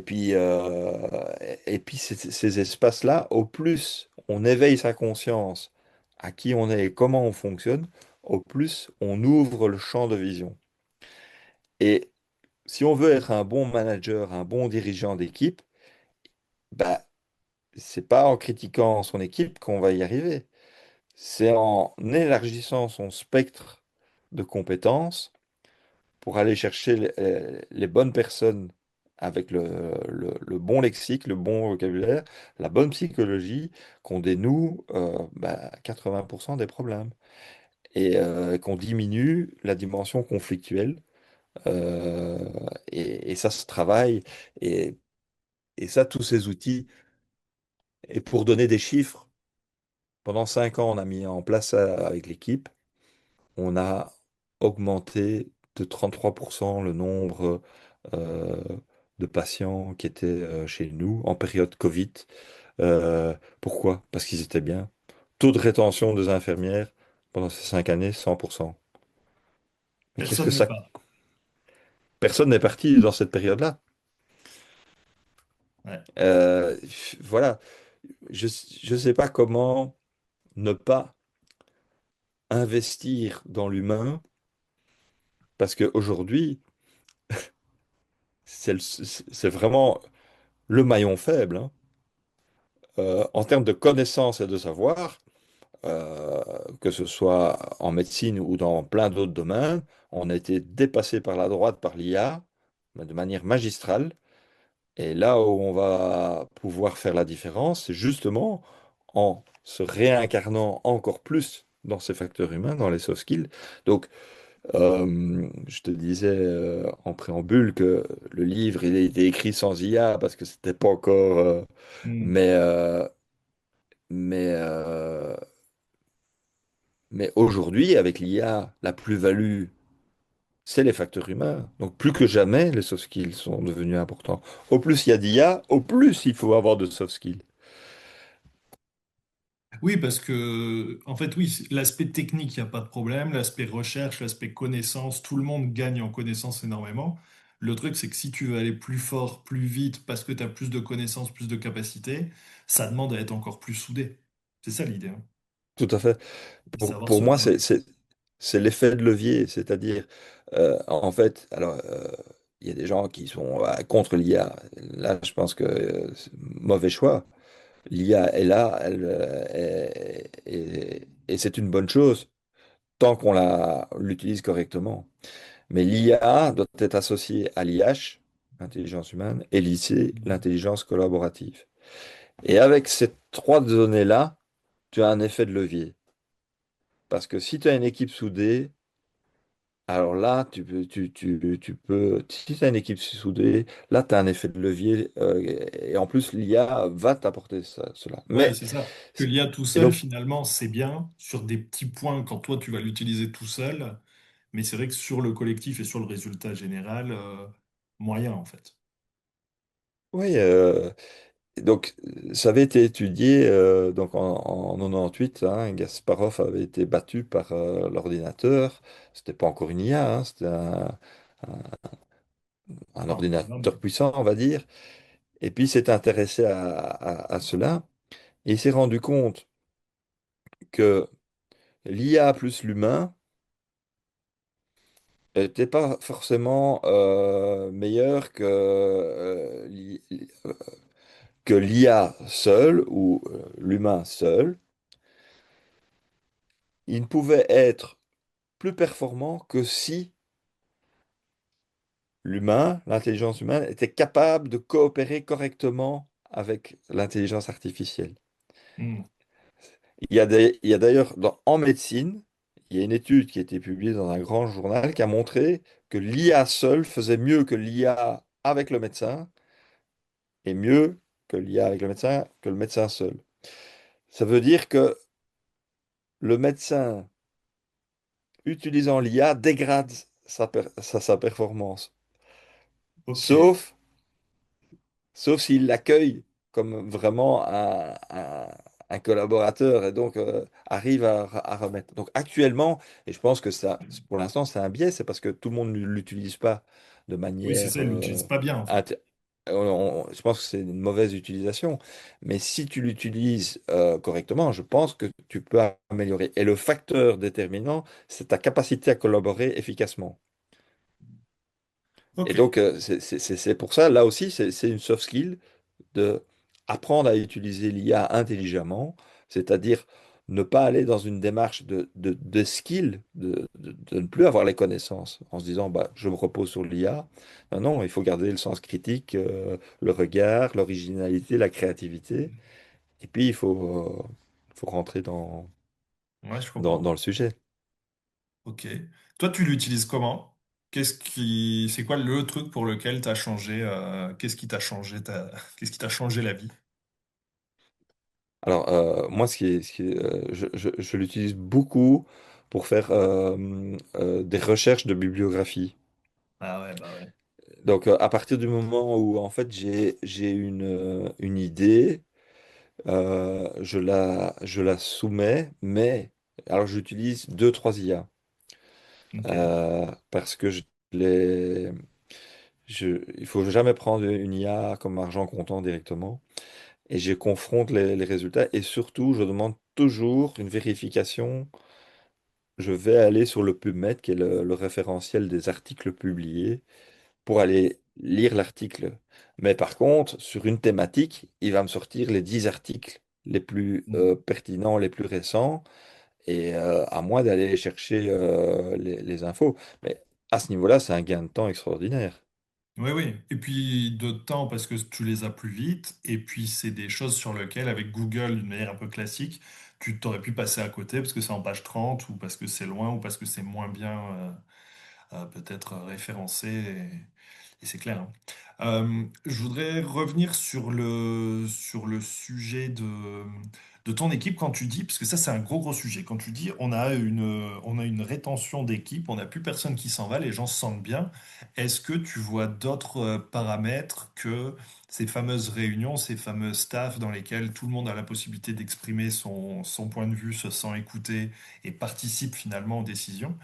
Speaker 3: puis ces espaces-là, au plus on éveille sa conscience à qui on est et comment on fonctionne, au plus on ouvre le champ de vision. Et si on veut être un bon manager, un bon dirigeant d'équipe, bah, c'est pas en critiquant son équipe qu'on va y arriver. C'est en élargissant son spectre de compétences pour aller chercher les bonnes personnes avec le bon lexique, le bon vocabulaire, la bonne psychologie, qu'on dénoue 80% des problèmes et qu'on diminue la dimension conflictuelle. euh, et ça se travaille. Et, et ça, tous ces outils. Et pour donner des chiffres, pendant 5 ans, on a mis en place ça avec l'équipe. On a augmenté de 33% le nombre euh, de patients qui étaient chez nous en période Covid. Pourquoi? Parce qu'ils étaient bien. Taux de rétention des infirmières pendant ces 5 années, 100%. Mais qu'est-ce que
Speaker 2: Personne ne
Speaker 3: ça...
Speaker 2: part.
Speaker 3: Personne n'est parti dans cette période-là.
Speaker 2: Ouais.
Speaker 3: Euh, voilà. Je ne sais pas comment ne pas investir dans l'humain parce qu'aujourd'hui, c'est vraiment le maillon faible, hein. En termes de connaissances et de savoir, euh, que ce soit en médecine ou dans plein d'autres domaines, on a été dépassé par la droite, par l'IA, mais de manière magistrale. Et là où on va pouvoir faire la différence, c'est justement en se réincarnant encore plus dans ces facteurs humains, dans les soft skills. Donc, je te disais en préambule que le livre, il a été écrit sans IA parce que c'était pas encore...
Speaker 2: Hmm.
Speaker 3: mais, euh, mais, euh, mais aujourd'hui, avec l'IA, la plus-value, c'est les facteurs humains. Donc plus que jamais, les soft skills sont devenus importants. Au plus il y a d'IA, au plus il faut avoir de soft skills.
Speaker 2: Oui, parce que, en fait, oui, l'aspect technique, il n'y a pas de problème. L'aspect recherche, l'aspect connaissance, tout le monde gagne en connaissance énormément. Le truc, c'est que si tu veux aller plus fort, plus vite, parce que tu as plus de connaissances, plus de capacités, ça demande à être encore plus soudé. C'est ça l'idée, hein.
Speaker 3: Tout à fait.
Speaker 2: Savoir
Speaker 3: Pour
Speaker 2: se
Speaker 3: moi,
Speaker 2: parler.
Speaker 3: c'est l'effet de levier. C'est-à-dire, en fait, alors, il y a des gens qui sont contre l'IA. Là, je pense que c'est mauvais choix. L'IA est là, et c'est une bonne chose tant qu'on l'utilise correctement. Mais l'IA doit être associée à l'IH, l'intelligence humaine, et l'IC, l'intelligence collaborative. Et avec ces trois données-là, tu as un effet de levier. Parce que si tu as une équipe soudée, Alors là, tu peux, si tu as une équipe soudée, là, tu as un effet de levier, et en plus, l'IA va t'apporter cela.
Speaker 2: Ouais,
Speaker 3: Mais,
Speaker 2: c'est ça. Que l'IA tout
Speaker 3: et
Speaker 2: seul,
Speaker 3: donc,
Speaker 2: finalement, c'est bien sur des petits points quand toi, tu vas l'utiliser tout seul. Mais c'est vrai que sur le collectif et sur le résultat général, moyen, en fait.
Speaker 3: oui, donc, ça avait été étudié donc en 98, hein, Kasparov avait été battu par l'ordinateur. C'était pas encore une IA, hein, c'était un
Speaker 2: Ah, un programme.
Speaker 3: ordinateur puissant, on va dire. Et puis, il s'est intéressé à cela. Et il s'est rendu compte que l'IA plus l'humain n'était pas forcément meilleur que l'IA seul ou l'humain seul. Il ne pouvait être plus performant que si l'humain, l'intelligence humaine, était capable de coopérer correctement avec l'intelligence artificielle.
Speaker 2: Hmm.
Speaker 3: Il y a d'ailleurs en médecine, il y a une étude qui a été publiée dans un grand journal qui a montré que l'IA seule faisait mieux que l'IA avec le médecin et mieux que l'IA avec le médecin que le médecin seul. Ça veut dire que le médecin utilisant l'IA dégrade sa performance.
Speaker 2: Ok.
Speaker 3: Sauf Sauf s'il l'accueille comme vraiment un collaborateur et donc arrive à remettre. Donc actuellement, et je pense que ça, pour l'instant, c'est un biais, c'est parce que tout le monde ne l'utilise pas de
Speaker 2: Oui, c'est
Speaker 3: manière...
Speaker 2: ça, ils l'utilisent pas bien, en fait.
Speaker 3: je pense que c'est une mauvaise utilisation. Mais si tu l'utilises correctement, je pense que tu peux améliorer. Et le facteur déterminant, c'est ta capacité à collaborer efficacement. Et
Speaker 2: Ok.
Speaker 3: donc, c'est pour ça, là aussi, c'est une soft skill de apprendre à utiliser l'IA intelligemment, c'est-à-dire ne pas aller dans une démarche de skill, de ne plus avoir les connaissances en se disant bah, je me repose sur l'IA. Non, non, il faut garder le sens critique, le regard, l'originalité, la créativité. Et puis il faut rentrer
Speaker 2: Ouais, je
Speaker 3: dans
Speaker 2: comprends.
Speaker 3: le sujet.
Speaker 2: Ok. Toi, tu l'utilises comment? C'est quoi le truc pour lequel t'as changé, qu'est-ce qui t'a changé qu'est-ce qui t'a changé la vie?
Speaker 3: Alors, moi, je l'utilise beaucoup pour faire des recherches de bibliographie.
Speaker 2: Ah ouais, bah ouais.
Speaker 3: Donc, à partir du moment où, en fait, j'ai une idée, je la soumets, mais alors j'utilise deux, trois IA
Speaker 2: Ok.
Speaker 3: parce que il faut jamais prendre une IA comme argent comptant directement et je confronte les résultats et surtout, je demande toujours une vérification. Je vais aller sur le PubMed, qui est le référentiel des articles publiés pour aller lire l'article. Mais par contre, sur une thématique, il va me sortir les 10 articles les plus
Speaker 2: Mm.
Speaker 3: pertinents, les plus récents, et à moi d'aller chercher les infos. Mais à ce niveau-là, c'est un gain de temps extraordinaire.
Speaker 2: Oui, oui. Et puis de temps parce que tu les as plus vite. Et puis c'est des choses sur lesquelles, avec Google, d'une manière un peu classique, tu t'aurais pu passer à côté parce que c'est en page 30 ou parce que c'est loin ou parce que c'est moins bien peut-être référencé. Et c'est clair, hein. Je voudrais revenir sur le sujet de ton équipe quand tu dis, parce que ça c'est un gros gros sujet, quand tu dis on a une rétention d'équipe, on n'a plus personne qui s'en va, les gens se sentent bien. Est-ce que tu vois d'autres paramètres que ces fameuses réunions, ces fameux staffs dans lesquels tout le monde a la possibilité d'exprimer son point de vue, se sent écouté et participe finalement aux décisions?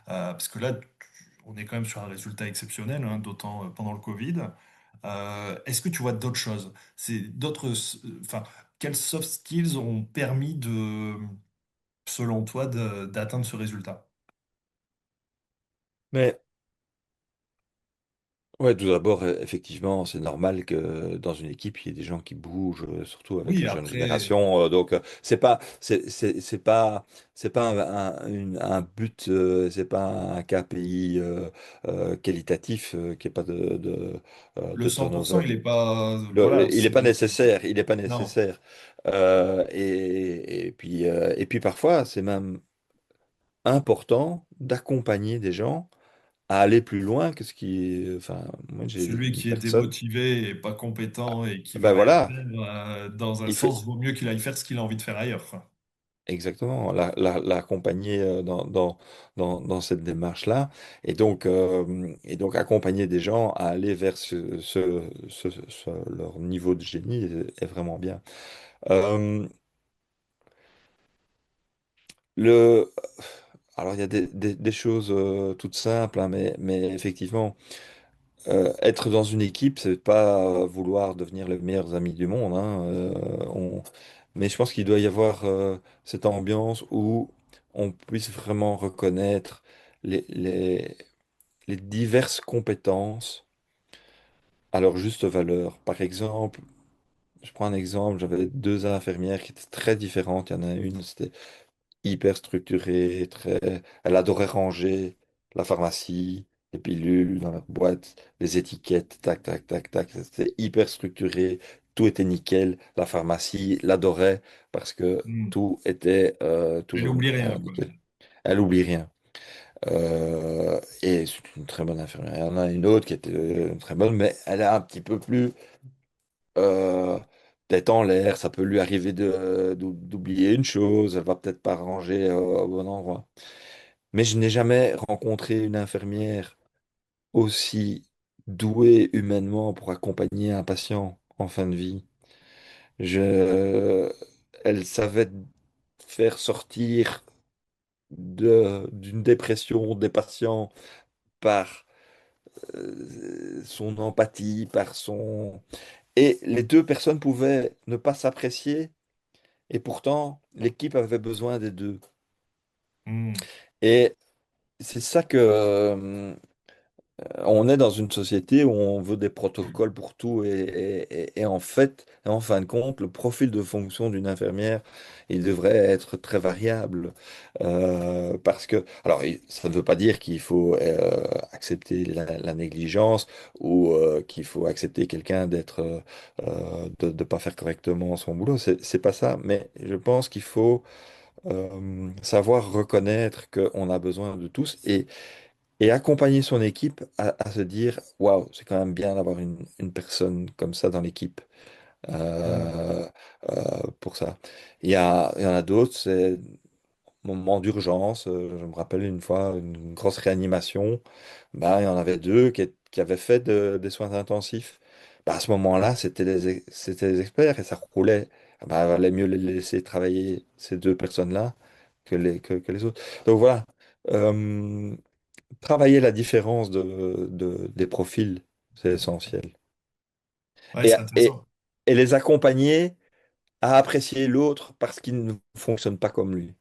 Speaker 2: Parce que là, on est quand même sur un résultat exceptionnel, hein, d'autant pendant le Covid. Est-ce que tu vois d'autres choses? C'est enfin, quels soft skills ont permis selon toi, d'atteindre ce résultat?
Speaker 3: Mais ouais, tout d'abord, effectivement, c'est normal que dans une équipe, il y ait des gens qui bougent, surtout avec
Speaker 2: Oui,
Speaker 3: les jeunes
Speaker 2: après,
Speaker 3: générations. Donc, c'est pas un but, c'est pas un KPI qualitatif qui n'est pas
Speaker 2: le
Speaker 3: de
Speaker 2: 100%,
Speaker 3: turnover.
Speaker 2: il n'est pas, voilà,
Speaker 3: Il n'est pas nécessaire. Il n'est pas
Speaker 2: non.
Speaker 3: nécessaire. Et puis parfois, c'est même important d'accompagner des gens à aller plus loin que ce qui... Enfin, moi, j'ai
Speaker 2: Celui
Speaker 3: des
Speaker 2: qui est
Speaker 3: personnes...
Speaker 2: démotivé et pas compétent et qui veut
Speaker 3: Ben
Speaker 2: rien
Speaker 3: voilà,
Speaker 2: faire, dans un
Speaker 3: il faut...
Speaker 2: sens, vaut mieux qu'il aille faire ce qu'il a envie de faire ailleurs, quoi.
Speaker 3: Exactement, l'accompagner dans cette démarche-là, et donc accompagner des gens à aller vers leur niveau de génie est vraiment bien. Euh, le, alors il y a des choses toutes simples, hein, mais effectivement, être dans une équipe, c'est pas vouloir devenir les meilleurs amis du monde, hein, mais je pense qu'il doit y avoir cette ambiance où on puisse vraiment reconnaître les, les, les diverses compétences à leur juste valeur. Par exemple, je prends un exemple, j'avais deux infirmières qui étaient très différentes. Il y en a une, c'était hyper structurée, elle adorait ranger la pharmacie, les pilules dans la boîte, les étiquettes, tac, tac, tac, tac. C'était hyper structuré, tout était nickel. La pharmacie l'adorait parce que
Speaker 2: Hmm.
Speaker 3: tout était
Speaker 2: Elle
Speaker 3: toujours
Speaker 2: n'oublie rien, quoi.
Speaker 3: nickel. Elle oublie rien. Et c'est une très bonne infirmière. Il y en a une autre qui était très bonne, mais elle est un petit peu plus euh, tête en l'air. Ça peut lui arriver d'oublier une chose. Elle va peut-être pas ranger au bon endroit. Mais je n'ai jamais rencontré une infirmière aussi douée humainement pour accompagner un patient en fin de vie. Elle savait faire sortir d'une dépression des patients par son empathie, par son... Et les deux personnes pouvaient ne pas s'apprécier, et pourtant, l'équipe avait besoin des deux.
Speaker 2: Hmm.
Speaker 3: Et c'est ça que... on est dans une société où on veut des protocoles pour tout, et en fait, en fin de compte, le profil de fonction d'une infirmière, il devrait être très variable. Parce que, alors, ça ne veut pas dire qu'il faut accepter la négligence, ou qu'il faut accepter quelqu'un de ne pas faire correctement son boulot. C'est pas ça, mais je pense qu'il faut savoir reconnaître qu'on a besoin de tous, et accompagner son équipe à se dire, waouh, c'est quand même bien d'avoir une personne comme ça dans l'équipe
Speaker 2: Hmm.
Speaker 3: euh, pour ça. Il y en a d'autres, c'est moment d'urgence. Je me rappelle une fois, une grosse réanimation. Bah, il y en avait deux qui avaient fait des soins intensifs. Bah, à ce moment-là, c'était des experts et ça roulait. Bah, il valait mieux les laisser travailler, ces deux personnes-là, que les autres. Donc voilà. Euh, Travailler la différence des profils, c'est essentiel.
Speaker 2: Ouais,
Speaker 3: Et,
Speaker 2: c'est
Speaker 3: et,
Speaker 2: intéressant.
Speaker 3: et les accompagner à apprécier l'autre parce qu'il ne fonctionne pas comme lui.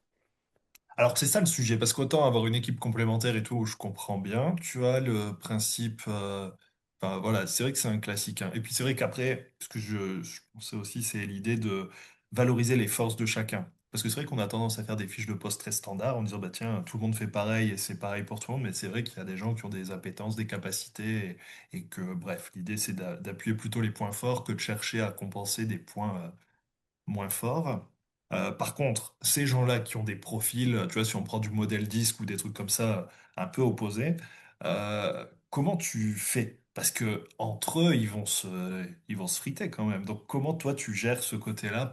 Speaker 2: Alors c'est ça le sujet, parce qu'autant avoir une équipe complémentaire et tout, je comprends bien, tu vois, le principe, enfin voilà, c'est vrai que c'est un classique, hein. Et puis c'est vrai qu'après, ce que je pensais aussi, c'est l'idée de valoriser les forces de chacun. Parce que c'est vrai qu'on a tendance à faire des fiches de poste très standards en disant, bah tiens, tout le monde fait pareil et c'est pareil pour tout le monde, mais c'est vrai qu'il y a des gens qui ont des appétences, des capacités, et que, bref, l'idée c'est d'appuyer plutôt les points forts que de chercher à compenser des points moins fort. Par contre, ces gens-là qui ont des profils, tu vois, si on prend du modèle disque ou des trucs comme ça, un peu opposés, comment tu fais? Parce que entre eux, ils vont se friter quand même. Donc, comment toi tu gères ce côté-là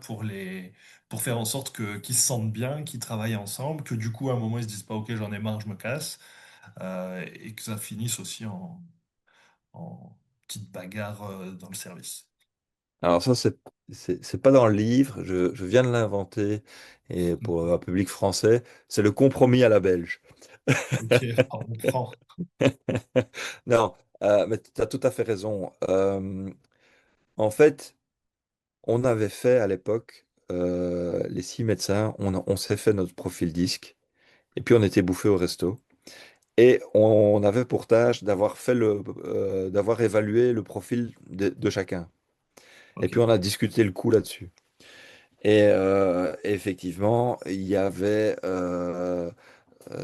Speaker 2: pour faire en sorte qu'ils se sentent bien, qu'ils travaillent ensemble, que du coup, à un moment, ils se disent pas, OK, j'en ai marre, je me casse, et que ça finisse aussi en petite bagarre, dans le service.
Speaker 3: Alors ça, c'est pas dans le livre, je viens de l'inventer, et pour un public français, c'est le compromis à la belge.
Speaker 2: Ok, on prend.
Speaker 3: Non, mais tu as tout à fait raison. En fait, on avait fait à l'époque, les six médecins, on s'est fait notre profil disque, et puis on était bouffé au resto. Et on avait pour tâche d'avoir évalué le profil de chacun. Et
Speaker 2: Ok.
Speaker 3: puis on a discuté le coup là-dessus. Et effectivement, il y avait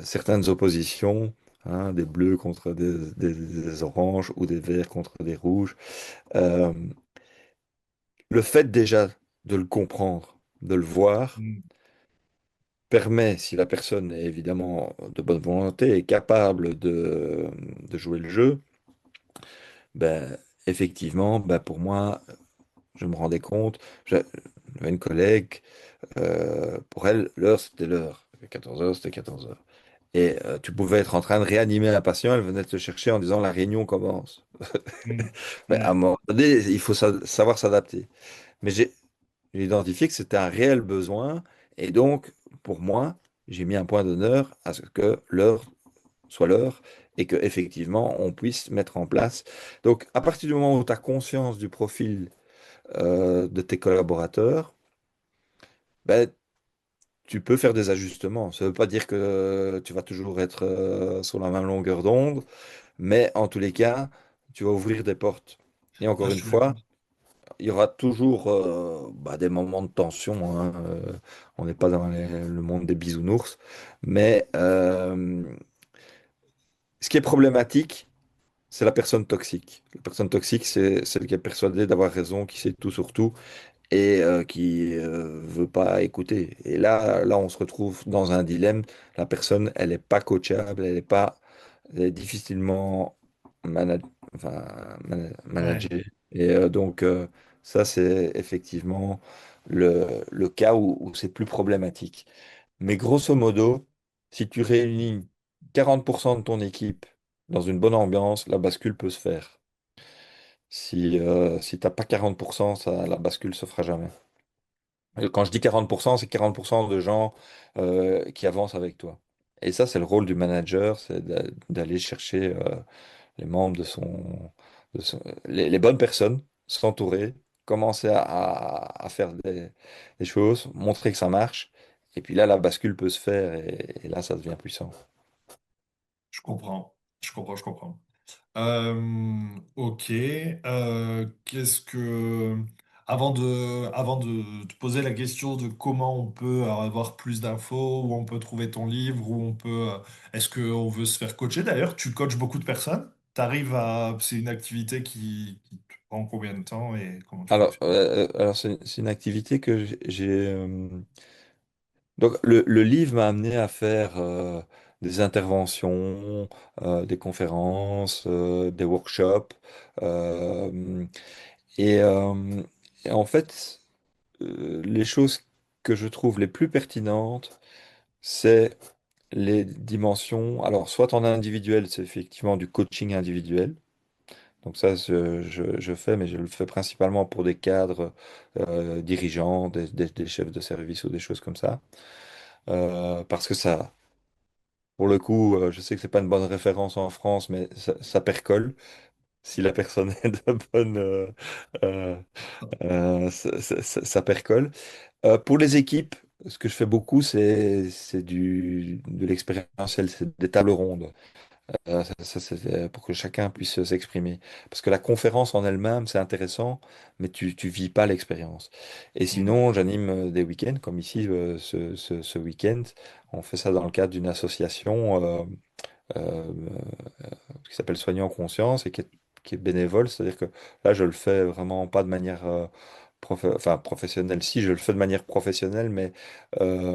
Speaker 3: certaines oppositions, hein, des bleus contre des oranges, ou des verts contre des rouges. Euh, le fait déjà de le comprendre, de le voir,
Speaker 2: Hmm.
Speaker 3: permet, si la personne est évidemment de bonne volonté et capable de jouer le jeu, ben, effectivement, ben, pour moi, je me rendais compte, j'avais une collègue, pour elle, l'heure, c'était l'heure. 14 heures, c'était 14 heures. Et tu pouvais être en train de réanimer un patient, elle venait te chercher en disant la réunion commence.
Speaker 2: Mm.
Speaker 3: Mais à un
Speaker 2: Ouais.
Speaker 3: moment donné, il faut savoir s'adapter. Mais j'ai identifié que c'était un réel besoin. Et donc, pour moi, j'ai mis un point d'honneur à ce que l'heure soit l'heure et que effectivement on puisse mettre en place. Donc, à partir du moment où tu as conscience du profil de tes collaborateurs, ben, tu peux faire des ajustements. Ça ne veut pas dire que tu vas toujours être sur la même longueur d'onde, mais en tous les cas, tu vas ouvrir des portes. Et
Speaker 2: Ah,
Speaker 3: encore
Speaker 2: je
Speaker 3: une
Speaker 2: suis d'accord.
Speaker 3: fois, il y aura toujours des moments de tension, hein. On n'est pas dans le monde des bisounours. Mais ce qui est problématique, c'est la personne toxique. La personne toxique, c'est celle qui est persuadée d'avoir raison, qui sait tout sur tout et qui veut pas écouter. Et là, on se retrouve dans un dilemme. La personne, elle n'est pas coachable, elle est difficilement mana- enfin,
Speaker 2: Ouais.
Speaker 3: managée. Et donc, ça, c'est effectivement le cas où c'est plus problématique. Mais grosso modo, si tu réunis 40% de ton équipe dans une bonne ambiance, la bascule peut se faire. Si t'as pas 40%, la bascule se fera jamais. Et quand je dis 40%, c'est 40% de gens qui avancent avec toi. Et ça, c'est le rôle du manager, c'est d'aller chercher les membres les bonnes personnes, s'entourer, commencer à faire des choses, montrer que ça marche. Et puis là, la bascule peut se faire et là, ça devient puissant.
Speaker 2: Je comprends. Je comprends, je comprends. Ok. Qu'est-ce que... avant de te poser la question de comment on peut avoir plus d'infos, où on peut trouver ton livre, où on peut... est-ce qu'on veut se faire coacher? D'ailleurs, tu coaches beaucoup de personnes. T'arrives à... C'est une activité qui te prend combien de temps et comment tu fonctionnes?
Speaker 3: Alors c'est une activité que donc, le livre m'a amené à faire des interventions, des conférences, des workshops. euh, et, euh, et en fait, les choses que je trouve les plus pertinentes, c'est les dimensions. Alors, soit en individuel, c'est effectivement du coaching individuel. Donc ça, je fais, mais je le fais principalement pour des cadres dirigeants, des chefs de service ou des choses comme ça. Parce que ça, pour le coup, je sais que c'est pas une bonne référence en France, mais ça percole. Si la personne est de bonne, euh, ça percole. Pour les équipes, ce que je fais beaucoup, c'est de l'expérientiel, c'est des tables rondes. C'est pour que chacun puisse s'exprimer. Parce que la conférence en elle-même, c'est intéressant, mais tu vis pas l'expérience. Et
Speaker 2: Hmm.
Speaker 3: sinon, j'anime des week-ends, comme ici, ce week-end. On fait ça dans le cadre d'une association euh, qui s'appelle Soignants en Conscience et qui est bénévole. C'est-à-dire que là, je le fais vraiment pas de manière enfin, professionnelle. Si, je le fais de manière professionnelle, mais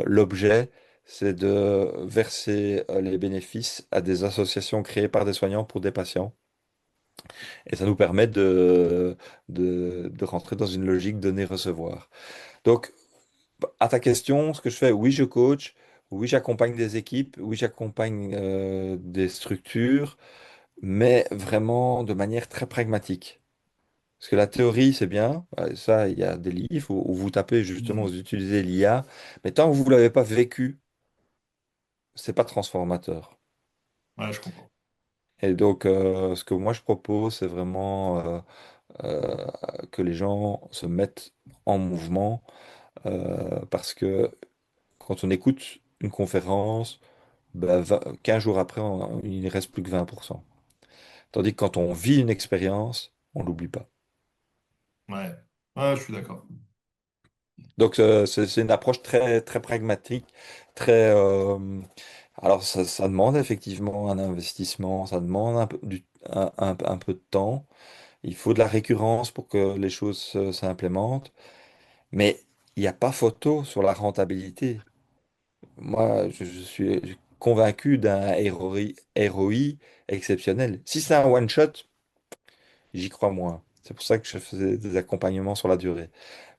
Speaker 3: l'objet, c'est de verser les bénéfices à des associations créées par des soignants pour des patients. Et ça nous permet de rentrer dans une logique donner-recevoir. Donc, à ta question, ce que je fais, oui, je coach, oui, j'accompagne des équipes, oui, j'accompagne des structures, mais vraiment de manière très pragmatique. Parce que la théorie, c'est bien, ça, il y a des livres où vous tapez justement,
Speaker 2: Hmm.
Speaker 3: vous utilisez l'IA, mais tant que vous ne l'avez pas vécu, c'est pas transformateur.
Speaker 2: Ouais, je comprends.
Speaker 3: Et donc, ce que moi je propose, c'est vraiment euh, que les gens se mettent en mouvement, parce que quand on écoute une conférence, 15 jours après, il ne reste plus que 20%. Tandis que quand on vit une expérience, on l'oublie pas.
Speaker 2: Ouais. Ouais, je suis d'accord.
Speaker 3: Donc, c'est une approche très, très pragmatique, très. Alors, ça demande effectivement un investissement, ça demande un peu de temps. Il faut de la récurrence pour que les choses s'implémentent. Mais il n'y a pas photo sur la rentabilité. Moi, je suis convaincu d'un ROI exceptionnel. Si c'est un one-shot, j'y crois moins. C'est pour ça que je faisais des accompagnements sur la durée.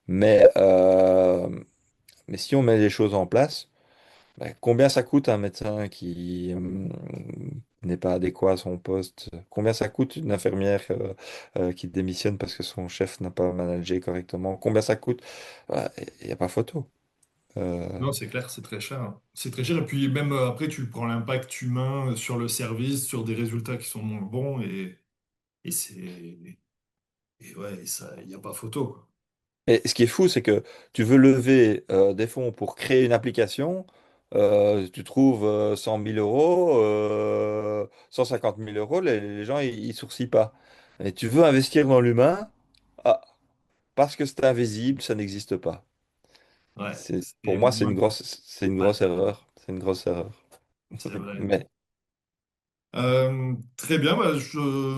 Speaker 3: Mais, euh, mais si on met les choses en place, ben, combien ça coûte un médecin qui n'est pas adéquat à son poste? Combien ça coûte une infirmière qui démissionne parce que son chef n'a pas managé correctement? Combien ça coûte? Il n'y a pas photo. Euh,
Speaker 2: Non, c'est clair, c'est très cher, hein. C'est très cher. Et puis même après, tu prends l'impact humain sur le service, sur des résultats qui sont moins bons, et c'est et ouais, ça, il n'y a pas photo, quoi.
Speaker 3: Et ce qui est fou, c'est que tu veux lever des fonds pour créer une application, tu trouves 100 000 euros, 150 000 euros, les gens, ils sourcillent pas. Et tu veux investir dans l'humain, ah, parce que c'est invisible, ça n'existe pas.
Speaker 2: Ouais,
Speaker 3: Pour
Speaker 2: c'est
Speaker 3: moi,
Speaker 2: moi.
Speaker 3: c'est une
Speaker 2: Ouais,
Speaker 3: grosse erreur. C'est une grosse erreur.
Speaker 2: c'est vrai.
Speaker 3: Mais
Speaker 2: Très bien, bah,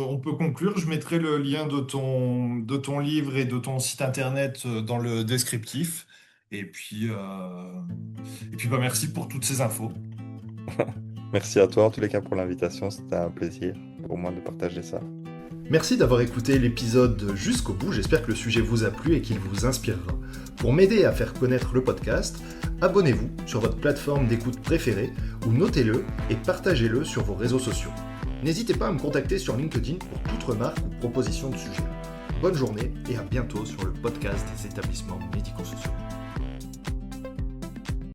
Speaker 2: on peut conclure. Je mettrai le lien de ton livre et de ton site internet dans le descriptif. Et puis bah, merci pour toutes ces infos.
Speaker 3: merci à toi, en tous les cas, pour l'invitation. C'était un plaisir pour moi de partager ça.
Speaker 1: Merci d'avoir écouté l'épisode jusqu'au bout, j'espère que le sujet vous a plu et qu'il vous inspirera. Pour m'aider à faire connaître le podcast, abonnez-vous sur votre plateforme d'écoute préférée ou notez-le et partagez-le sur vos réseaux sociaux. N'hésitez pas à me contacter sur LinkedIn pour toute remarque ou proposition de sujet. Bonne journée et à bientôt sur le podcast des établissements médico-sociaux.